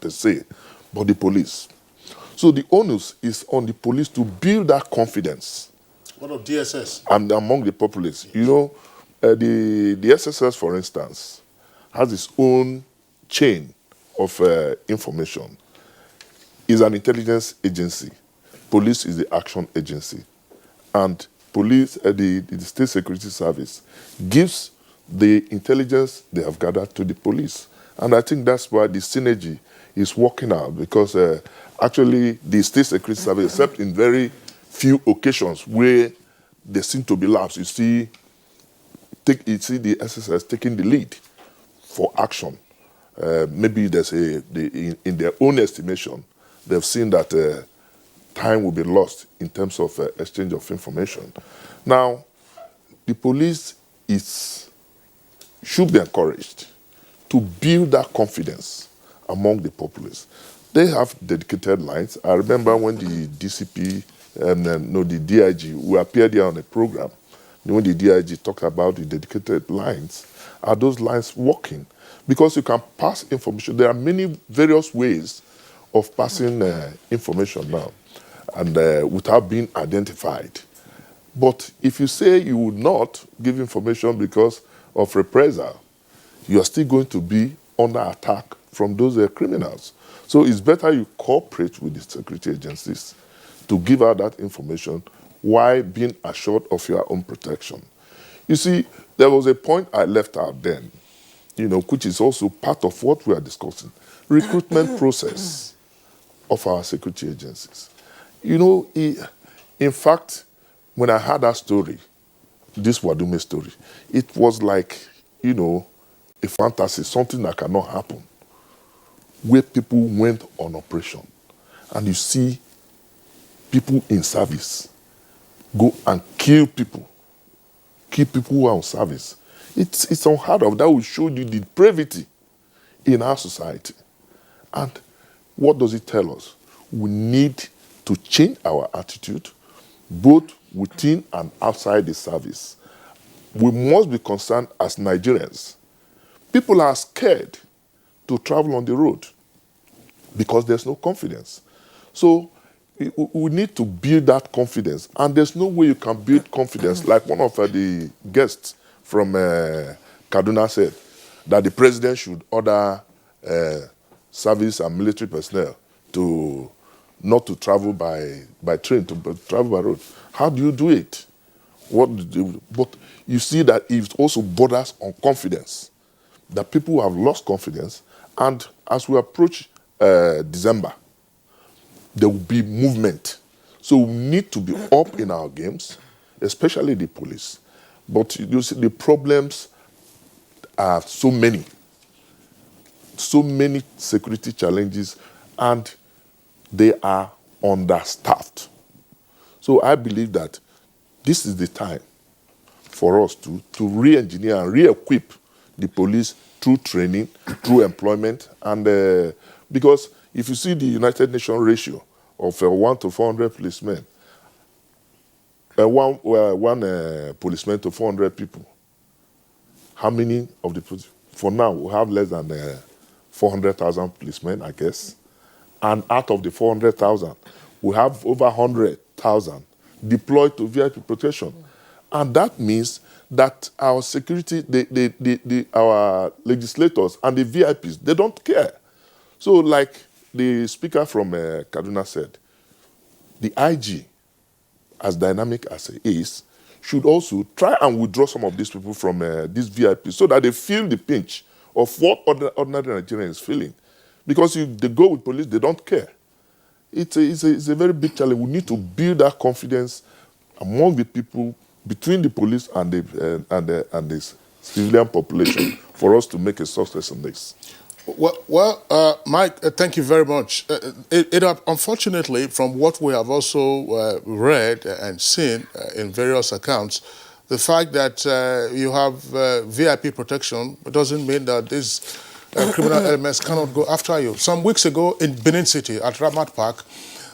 per se, but the police. So the onus is on the police to build that confidence. What of DSS? And among the populace. The SSS, for instance, has its own chain of information. It's an intelligence agency. Police is the action agency. And police, the State Security Service, gives the intelligence they have gathered to the police. And I think that's why the synergy is working out, because actually the State Security Service, except in very few occasions where there seem to be lapses, you see the SSS taking the lead for action. Maybe there's in their own estimation, they've seen that time will be lost in terms of exchange of information. Now, the police should be encouraged to build that confidence among the populace. They have dedicated lines. I remember when the DCP, the DIG, we appeared here on a program, when the DIG talked about the dedicated lines, are those lines working? Because you can pass information. There are many various ways of passing information now, and without being identified. But if you say you would not give information because of reprisal, you are still going to be under attack from those criminals. So it's better you cooperate with the security agencies to give out that information while being assured of your own protection. You see, there was a point I left out then, which is also part of what we are discussing. Recruitment process of our security agencies. In fact, when I heard that story, this Wadume story, it was like, a fantasy, something that cannot happen, where people went on operation. And you see people in service go and kill people who are on service. It's unheard of. That will show you the depravity in our society. And what does it tell us? We need to change our attitude, both within and outside the service. We must be concerned as Nigerians. People are scared to travel on the road because there's no confidence. So we need to build that confidence. And there's no way you can build confidence, like one of the guests from Kaduna said, that the president should order service and military personnel not to travel by train, to travel by road. How do you do it? But you see that it also borders on confidence, that people have lost confidence. And as we approach December, there will be movement. So we need to be up in our games, especially the police. But you see, the problems are so many security challenges, and they are understaffed. So I believe that this is the time for us to re-engineer and re-equip the police through training, through employment, and because if you see the United Nations ratio of 1 to 400 policemen, one policeman to 400 people, how many of the police? For now, we have less than 400,000 policemen, I guess. And out of the 400,000, we have over 100,000 deployed to VIP protection. And that means that our security, our legislators and the VIPs, they don't care. So like the speaker from Kaduna said, the IG, as dynamic as it is, should also try and withdraw some of these people from these VIPs so that they feel the pinch of what ordinary Nigerians is feeling. Because if they go with police, they don't care. It's a very big challenge. We need to build that confidence among the people, between the police and the civilian population, for us to make a success in this. Well, Mike, thank you very much. Unfortunately, from what we have also read and seen in various accounts, the fact that you have VIP protection doesn't mean that these criminal elements cannot go after you. Some weeks ago in Benin City at Ramat Park,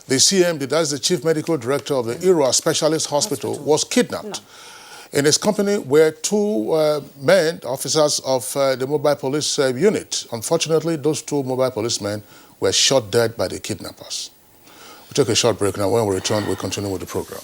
the CMD, that's the Chief Medical Director of the Ira Specialist Hospital, was kidnapped. In his company were two men, officers of the mobile police unit. Unfortunately, those two mobile policemen were shot dead by the kidnappers. We'll take a short break now. When we return, we'll continue with the program.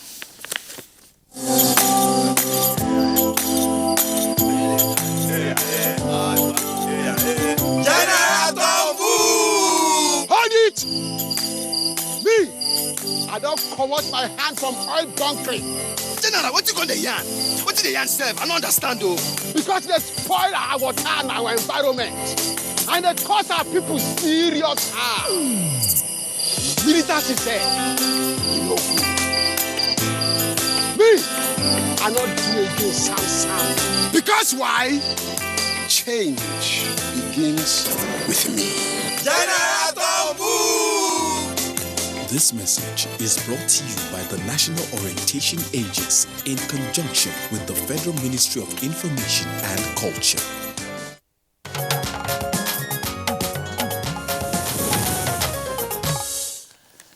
I don't wash my hand from oil bunkering. General, what you going to yarn? What did the yarn say? I don't understand, though. Because they spoil our water and our environment. And they cause our people serious harm. Militants is there. You know good. Me, I not do again, Sam. Because why? Change begins with me. This message is brought to you by the National Orientation Agency in conjunction with the Federal Ministry of Information and Culture.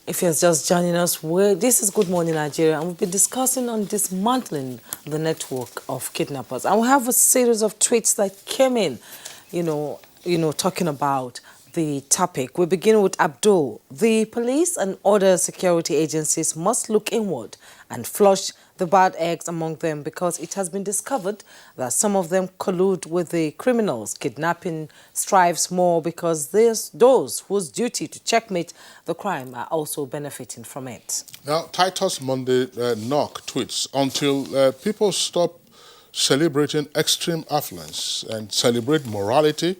If you're just joining us, this is Good Morning Nigeria, and we've been discussing on dismantling the network of kidnappers. And we have a series of tweets that came in, talking about the topic. We begin with Abdul. The police and other security agencies must look inward and flush the bad eggs among them, because it has been discovered that some of them collude with the criminals. Kidnapping strives more because there's those whose duty to checkmate the crime are also benefiting from it. Now, Titus Monday Knock tweets, until people stop celebrating extreme affluence and celebrate morality,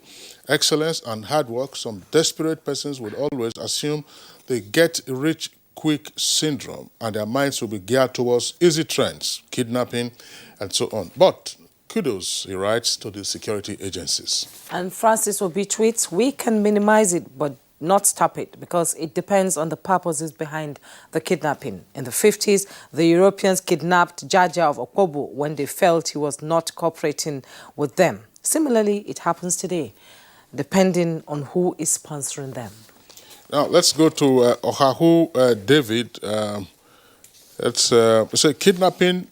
excellence and hard work, some desperate persons would always assume they get rich quick syndrome and their minds will be geared towards easy trends, kidnapping and so on. But kudos, he writes, to the security agencies. And Francis Obi tweets, we can minimize it but not stop it, because it depends on the purposes behind the kidnapping. In the 50s, the Europeans kidnapped Jaja of Okobo when they felt he was not cooperating with them. Similarly, it happens today, depending on who is sponsoring them. Now, let's go to Ohahu David. It's say kidnapping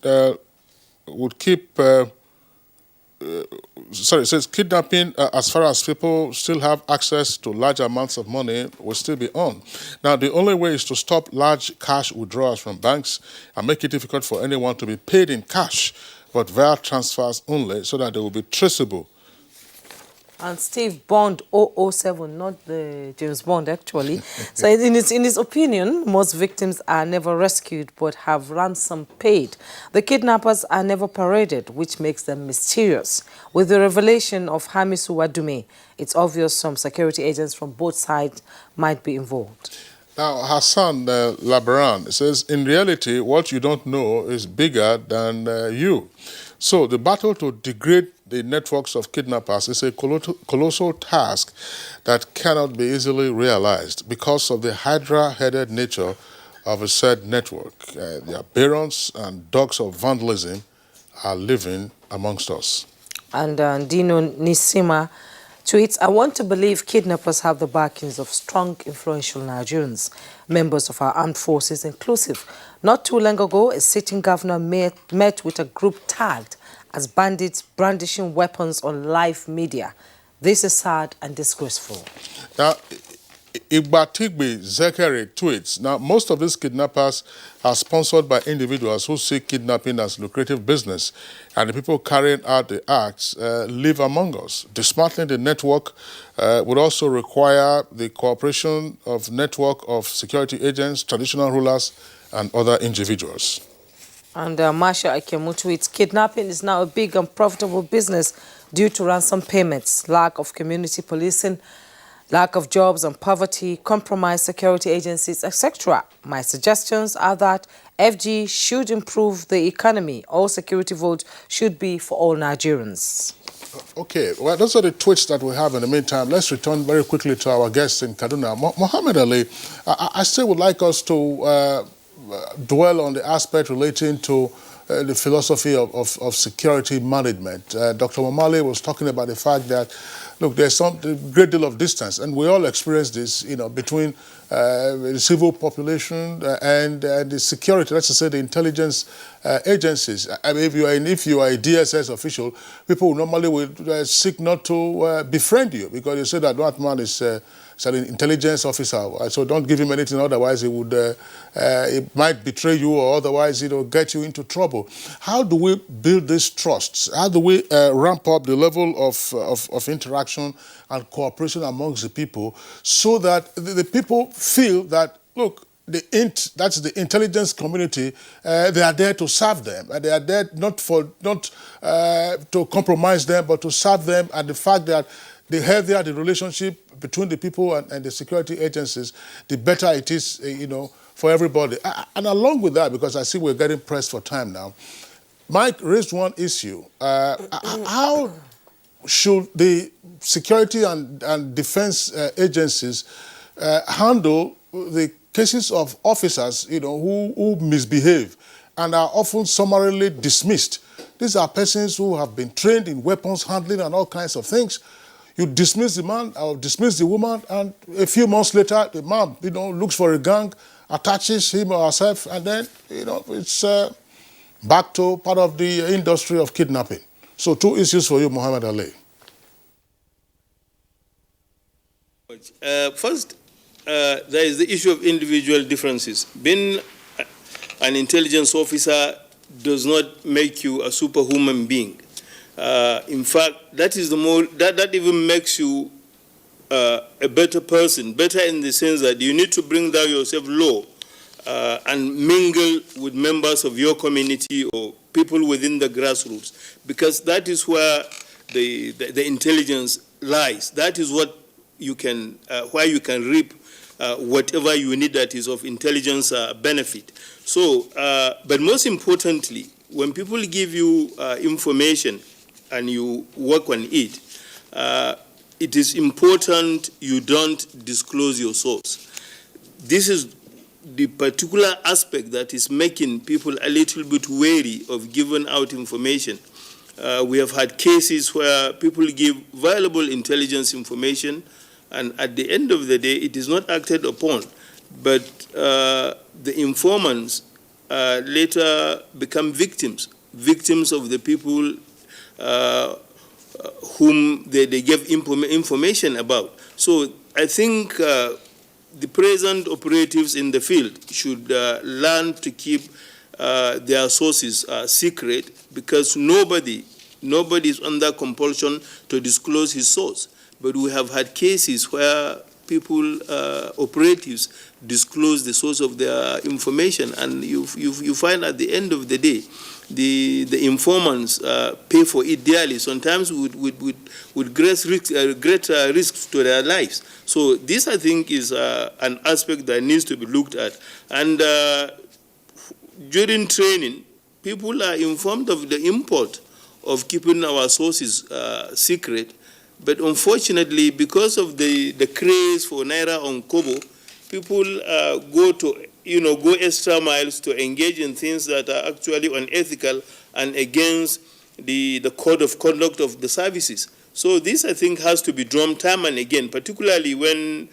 would keep... it says kidnapping, as far as people still have access to large amounts of money, will still be on. Now, the only way is to stop large cash withdrawals from banks and make it difficult for anyone to be paid in cash, but via transfers only, so that they will be traceable. And Steve Bond 007, not the James Bond actually. So in his opinion, most victims are never rescued but have ransom paid. The kidnappers are never paraded, which makes them mysterious. With the revelation of Hamisu Wadume, it's obvious some security agents from both sides might be involved. Now, Hassan Labaran says, in reality, what you don't know is bigger than you. So the battle to degrade the networks of kidnappers is a colossal task that cannot be easily realized because of the hydra-headed nature of a said network. Their barons and dogs of vandalism are living amongst us. And Dino Nisima tweets, I want to believe kidnappers have the backings of strong, influential Nigerians, members of our armed forces inclusive. Not too long ago, a sitting governor met with a group tagged as bandits brandishing weapons on live media. This is sad and disgraceful. Now, Igbatigbe Zekere tweets, now most of these kidnappers are sponsored by individuals who see kidnapping as lucrative business, and the people carrying out the acts live among us. Dismantling the network would also require the cooperation of network of security agents, traditional rulers, and other individuals. And Marsha Akemu tweets, kidnapping is now a big and profitable business due to ransom payments, lack of community policing, lack of jobs and poverty, compromised security agencies, etc. My suggestions are that FG should improve the economy. All security votes should be for all Nigerians. Okay, well, those are the tweets that we have in the meantime. Let's return very quickly to our guests in Kaduna. Mohammed Ali, I still would like us to dwell on the aspect relating to the philosophy of security management. Dr. Momale was talking about the fact that, look, there's a great deal of distance, and we all experience this, between the civil population and the security, let's just say the intelligence agencies. I mean, if you are a DSS official, people normally would seek not to befriend you because you say that that man is an intelligence officer, so don't give him anything, otherwise it might betray you or otherwise get you into trouble. How do we build these trusts? How do we ramp up the level of interaction and cooperation amongst the people so that the people feel that, look, that's the intelligence community, they are there to serve them. And they are there not to compromise them, but to serve them. And the fact that the healthier the relationship between the people and the security agencies, the better it is, for everybody. And along with that, because I see we're getting pressed for time now, Mike raised one issue. How should the security and defense agencies handle the cases of officers, who misbehave and are often summarily dismissed? These are persons who have been trained in weapons handling and all kinds of things. You dismiss the man or dismiss the woman, and a few months later, the man, looks for a gang, attaches him or herself, and then, it's back to part of the industry of kidnapping. So 2 issues for you, Muhammad Ali. First, there is the issue of individual differences. Being an intelligence officer does not make you a superhuman being. In fact, that is that even makes you a better person, better in the sense that you need to bring down yourself low and mingle with members of your community or people within the grassroots, because that is where the intelligence lies. That is what you can, where you can reap whatever you need that is of intelligence benefit. So, but most importantly, when people give you information and you work on it, it is important you don't disclose your source. This is the particular aspect that is making people a little bit wary of giving out information. We have had cases where people give valuable intelligence information, and at the end of the day, it is not acted upon. But the informants later become victims of the people whom they gave information about. So I think the present operatives in the field should learn to keep their sources secret, because nobody is under compulsion to disclose his source. But we have had cases where people, operatives, disclose the source of their information, and you find at the end of the day, the informants pay for it dearly, sometimes with great risks to their lives. So this, I think, is an aspect that needs to be looked at. And during training, people are informed of the import of keeping our sources secret. But unfortunately, because of the craze for Naira on Kobo, people go extra miles to engage in things that are actually unethical and against the code of conduct of the services. So this, I think, has to be drummed time and again, particularly when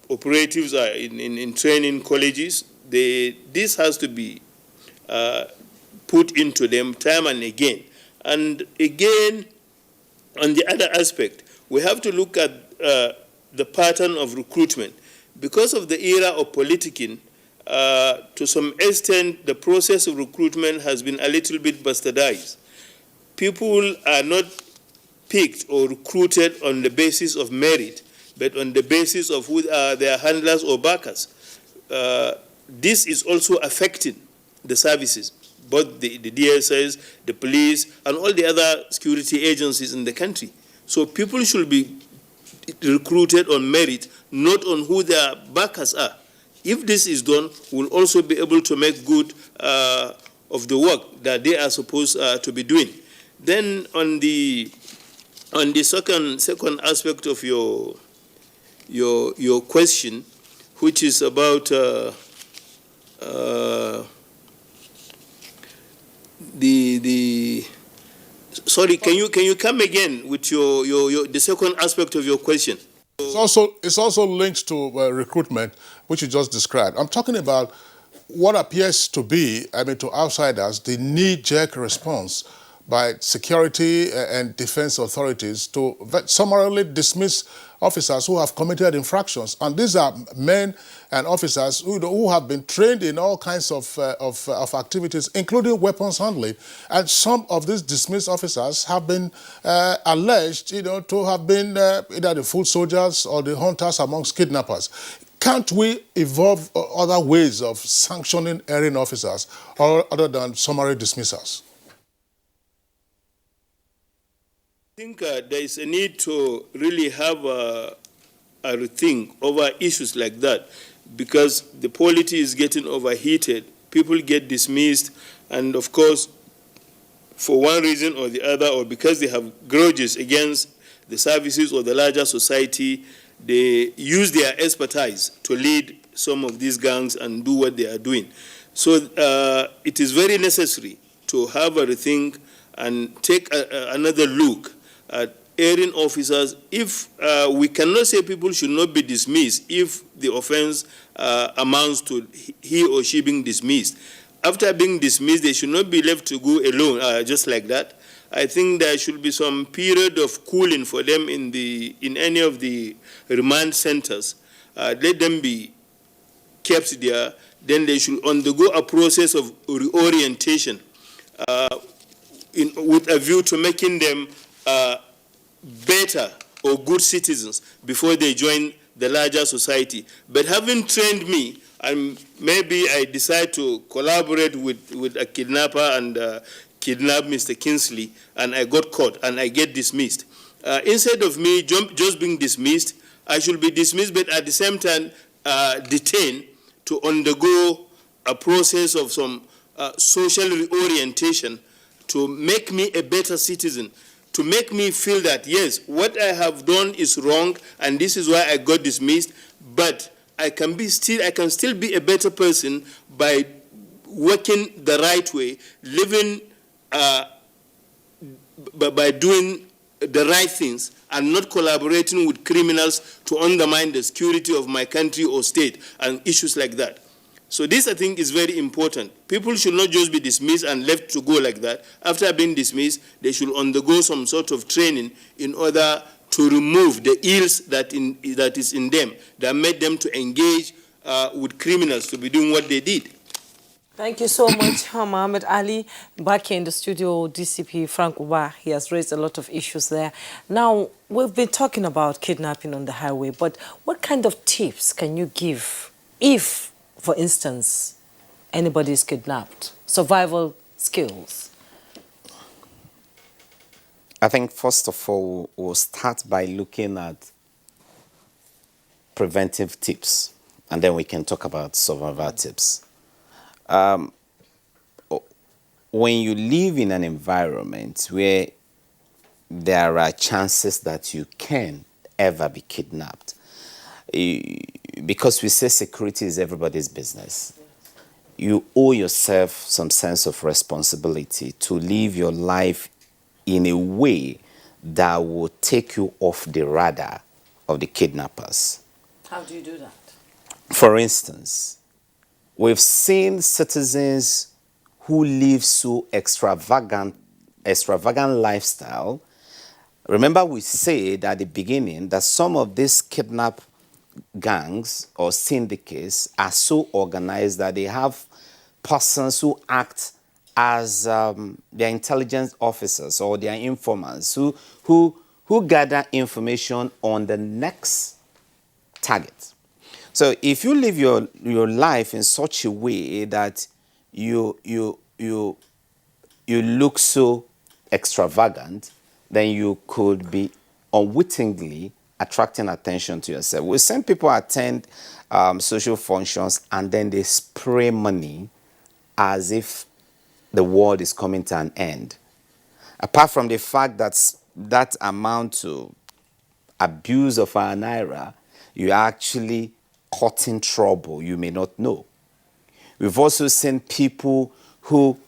operatives are in training colleges. This has to be put into them time and again. And again, on the other aspect, we have to look at the pattern of recruitment. Because of the era of politicking, to some extent, the process of recruitment has been a little bit bastardized. People are not picked or recruited on the basis of merit, but on the basis of who are their handlers or backers. This is also affecting the services, both the DSS, the police, and all the other security agencies in the country. So people should be recruited on merit, not on who their backers are. If this is done, we'll also be able to make good of the work that they are supposed to be doing. Then on the second aspect of your question, which is about sorry, can you come again with the second aspect of your question? It's also linked to recruitment, which you just described. I'm talking about what appears to be, to outsiders, the knee-jerk response by security and defense authorities to summarily dismiss officers who have committed infractions. And these are men and officers who have been trained in all kinds of activities, including weapons handling. And some of these dismissed officers have been alleged, to have been either the foot soldiers or the hunters amongst kidnappers. Can't we evolve other ways of sanctioning erring officers other than summary dismissals? I think there is a need to really have a rethink over issues like that, because the polity is getting overheated. People get dismissed, and of course, for one reason or the other, or because they have grudges against the services or the larger society, they use their expertise to lead some of these gangs and do what they are doing. So it is very necessary to have a rethink and take another look at erring officers. If we cannot say people should not be dismissed if the offense amounts to he or she being dismissed. After being dismissed, they should not be left to go alone, just like that. I think there should be some period of cooling for them in any of the remand centers. Let them be kept there. Then they should undergo a process of reorientation with a view to making them better or good citizens before they join the larger society. But having trained me, and maybe I decide to collaborate with a kidnapper and kidnap Mr. Kingsley, and I got caught and I get dismissed. Instead of me just being dismissed, I should be dismissed, but at the same time detained to undergo a process of some social reorientation to make me a better citizen, to make me feel that, yes, what I have done is wrong, and this is why I got dismissed, but I can still be a better person by working the right way, living by doing the right things and not collaborating with criminals to undermine the security of my country or state and issues like that. So this, I think, is very important. People should not just be dismissed and left to go like that. After being dismissed, they should undergo some sort of training in order to remove the ills that is in them, that made them to engage with criminals to be doing what they did. Thank you so much, Mohammed Ali. Back here in the studio, DCP Frank Uba, he has raised a lot of issues there. Now, we've been talking about kidnapping on the highway, but what kind of tips can you give if, for instance, anybody is kidnapped? Survival skills. I think, first of all, we'll start by looking at preventive tips, and then we can talk about survival tips. When you live in an environment where there are chances that you can ever be kidnapped, because we say security is everybody's business, you owe yourself some sense of responsibility to live your life in a way that will take you off the radar of the kidnappers. How do you do that? For instance, we've seen citizens who live so extravagant lifestyle. Remember, we said at the beginning that some of these kidnap gangs or syndicates are so organized that they have persons who act as their intelligence officers or their informants who gather information on the next target. So if you live your life in such a way that you look so extravagant, then you could be unwittingly attracting attention to yourself. We send people attend social functions and then they spray money as if the world is coming to an end. Apart from the fact that amount to abuse of our naira, you are actually caught in trouble you may not know. We've also seen people who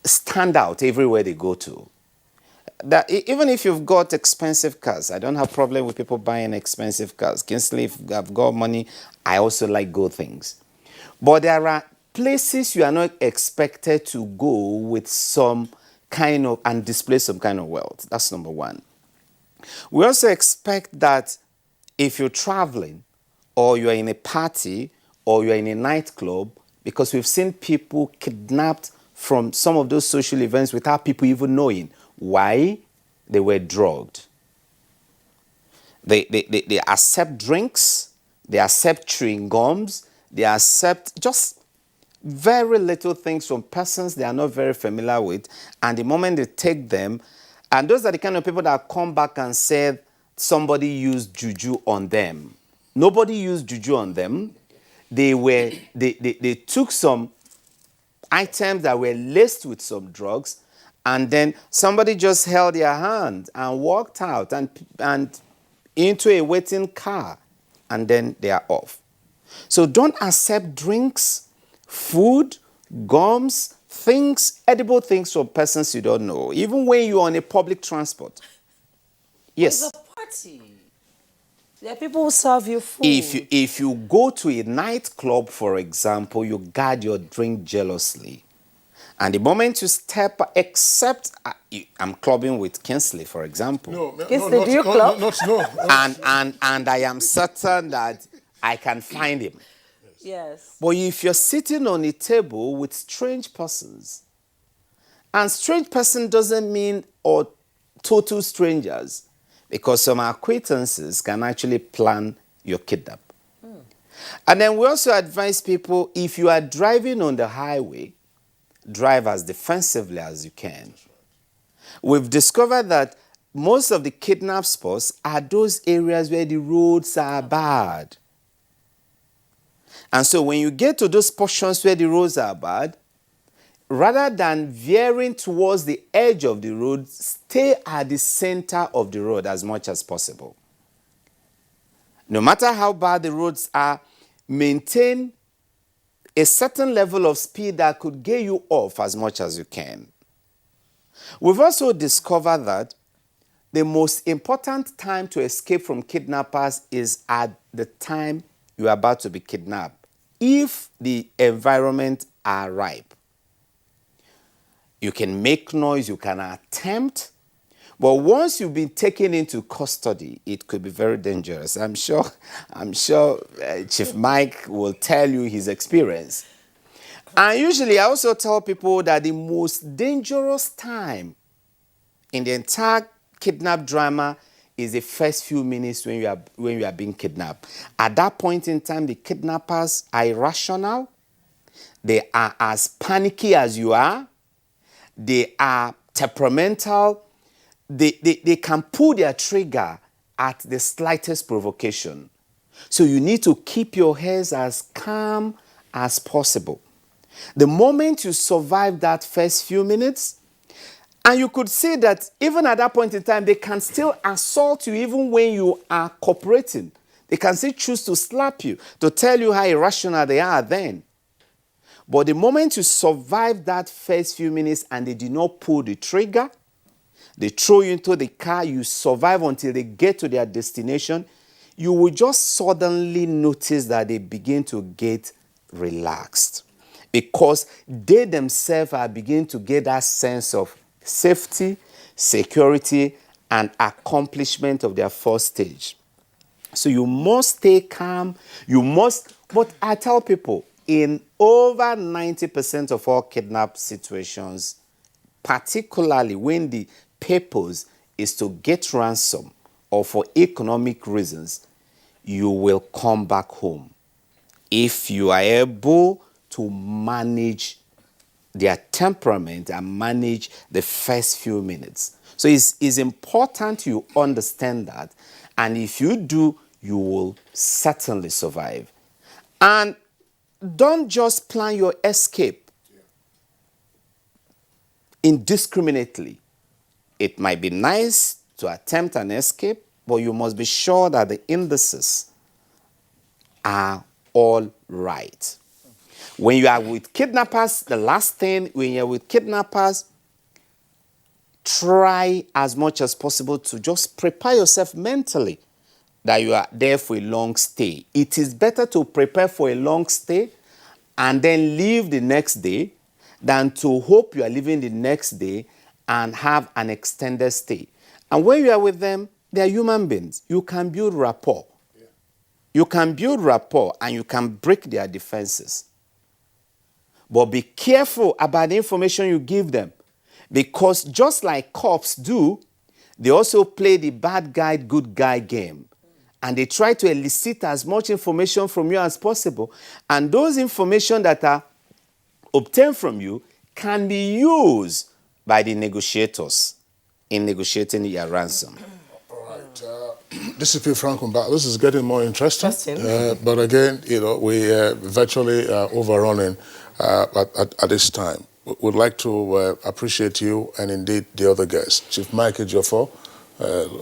stand out everywhere they go to. That even if you've got expensive cars, I don't have problem with people buying expensive cars. Kingsley, if I've got money, I also like good things. But there are places you are not expected to go with some kind of, and display some kind of wealth. That's number one. We also expect that if you're traveling or you're in a party or you're in a nightclub, because we've seen people kidnapped from some of those social events without people even knowing. Why? They were drugged. They accept drinks, they accept chewing gums, they accept just very little things from persons they are not very familiar with. And the moment they take them, and those are the kind of people that come back and say somebody used juju on them. Nobody used juju on them. They took some items that were laced with some drugs, and then somebody just held their hand and walked out and into a waiting car, and then they are off. So don't accept drinks, food, gums, things, edible things from persons you don't know, even when you're on a public transport. Yes. It's a party. There are people who serve you food. If you go to a nightclub, for example, you guard your drink jealously. And the moment you step, except I'm clubbing with Kinsley, for example. Kinsley, do you club? And I am certain that I can find him. Yes. But if you're sitting on a table with strange persons, and strange person doesn't mean or total strangers, because some acquaintances can actually plan your kidnap. And then we also advise people, if you are driving on the highway, drive as defensively as you can. We've discovered that most of the kidnap spots are those areas where the roads are bad. And so when you get to those portions where the roads are bad, rather than veering towards the edge of the road, stay at the center of the road as much as possible. No matter how bad the roads are, maintain a certain level of speed that could get you off as much as you can. We've also discovered that the most important time to escape from kidnappers is at the time you are about to be kidnapped, if the environment are ripe. You can make noise, you can attempt, but once you've been taken into custody, it could be very dangerous. I'm sure Chief Mike will tell you his experience. And usually I also tell people that the most dangerous time in the entire kidnap drama is the first few minutes when you are being kidnapped. At that point in time, the kidnappers are irrational. They are as panicky as you are. They are temperamental. They can pull their trigger at the slightest provocation. So you need to keep your heads as calm as possible. The moment you survive that first few minutes, and you could say that even at that point in time, they can still assault you even when you are cooperating. They can still choose to slap you, to tell you how irrational they are then. But the moment you survive that first few minutes and they do not pull the trigger, they throw you into the car, you survive until they get to their destination, you will just suddenly notice that they begin to get relaxed. Because they themselves are beginning to get that sense of safety, security, and accomplishment of their first stage. So you must stay calm. But I tell people, in over 90% of all kidnap situations, particularly when the purpose is to get ransom or for economic reasons, you will come back home if you are able to manage their temperament and manage the first few minutes. So it's important you understand that. And if you do, you will certainly survive. And don't just plan your escape indiscriminately. It might be nice to attempt an escape, but you must be sure that the indices are all right. When you are with kidnappers, the last thing, when you're with kidnappers, try as much as possible to just prepare yourself mentally that you are there for a long stay. It is better to prepare for a long stay and then leave the next day than to hope you are leaving the next day and have an extended stay. And when you are with them, they are human beings. You can build rapport. You can build rapport and you can break their defenses. But be careful about the information you give them, because just like cops do, they also play the bad guy, good guy game. and they try to elicit as much information from you as possible. And those information that are obtained from you can be used by the negotiators in negotiating your ransom. This is P. Frankenbach. This is getting more interesting. But again, we virtually overrunning at this time. We'd like to appreciate you and indeed the other guests. Chief Michael Jofo,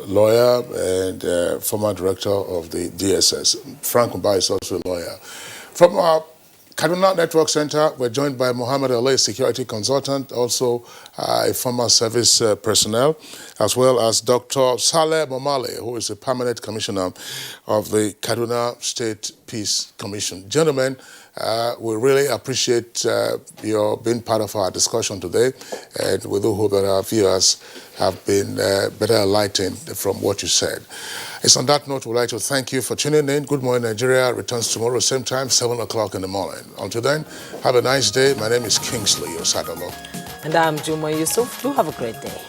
lawyer and former director of the DSS. Frankenbach is also a lawyer. From our Kaduna Network Center, we're joined by Mohammed Ali, security consultant, also a former service personnel, as well as Dr. Saleh Momale, who is a permanent commissioner of the Kaduna State Peace Commission. Gentlemen, we really appreciate your being part of our discussion today, and we do hope that our viewers have been better enlightened from what you said. It's on that note, we'd like to thank you for tuning in. Good Morning Nigeria returns tomorrow, same time, 7 o'clock in the morning. Until then, have a nice day. My name is Kingsley Osadolo. And I'm Juma Yusuf. Do have a great day.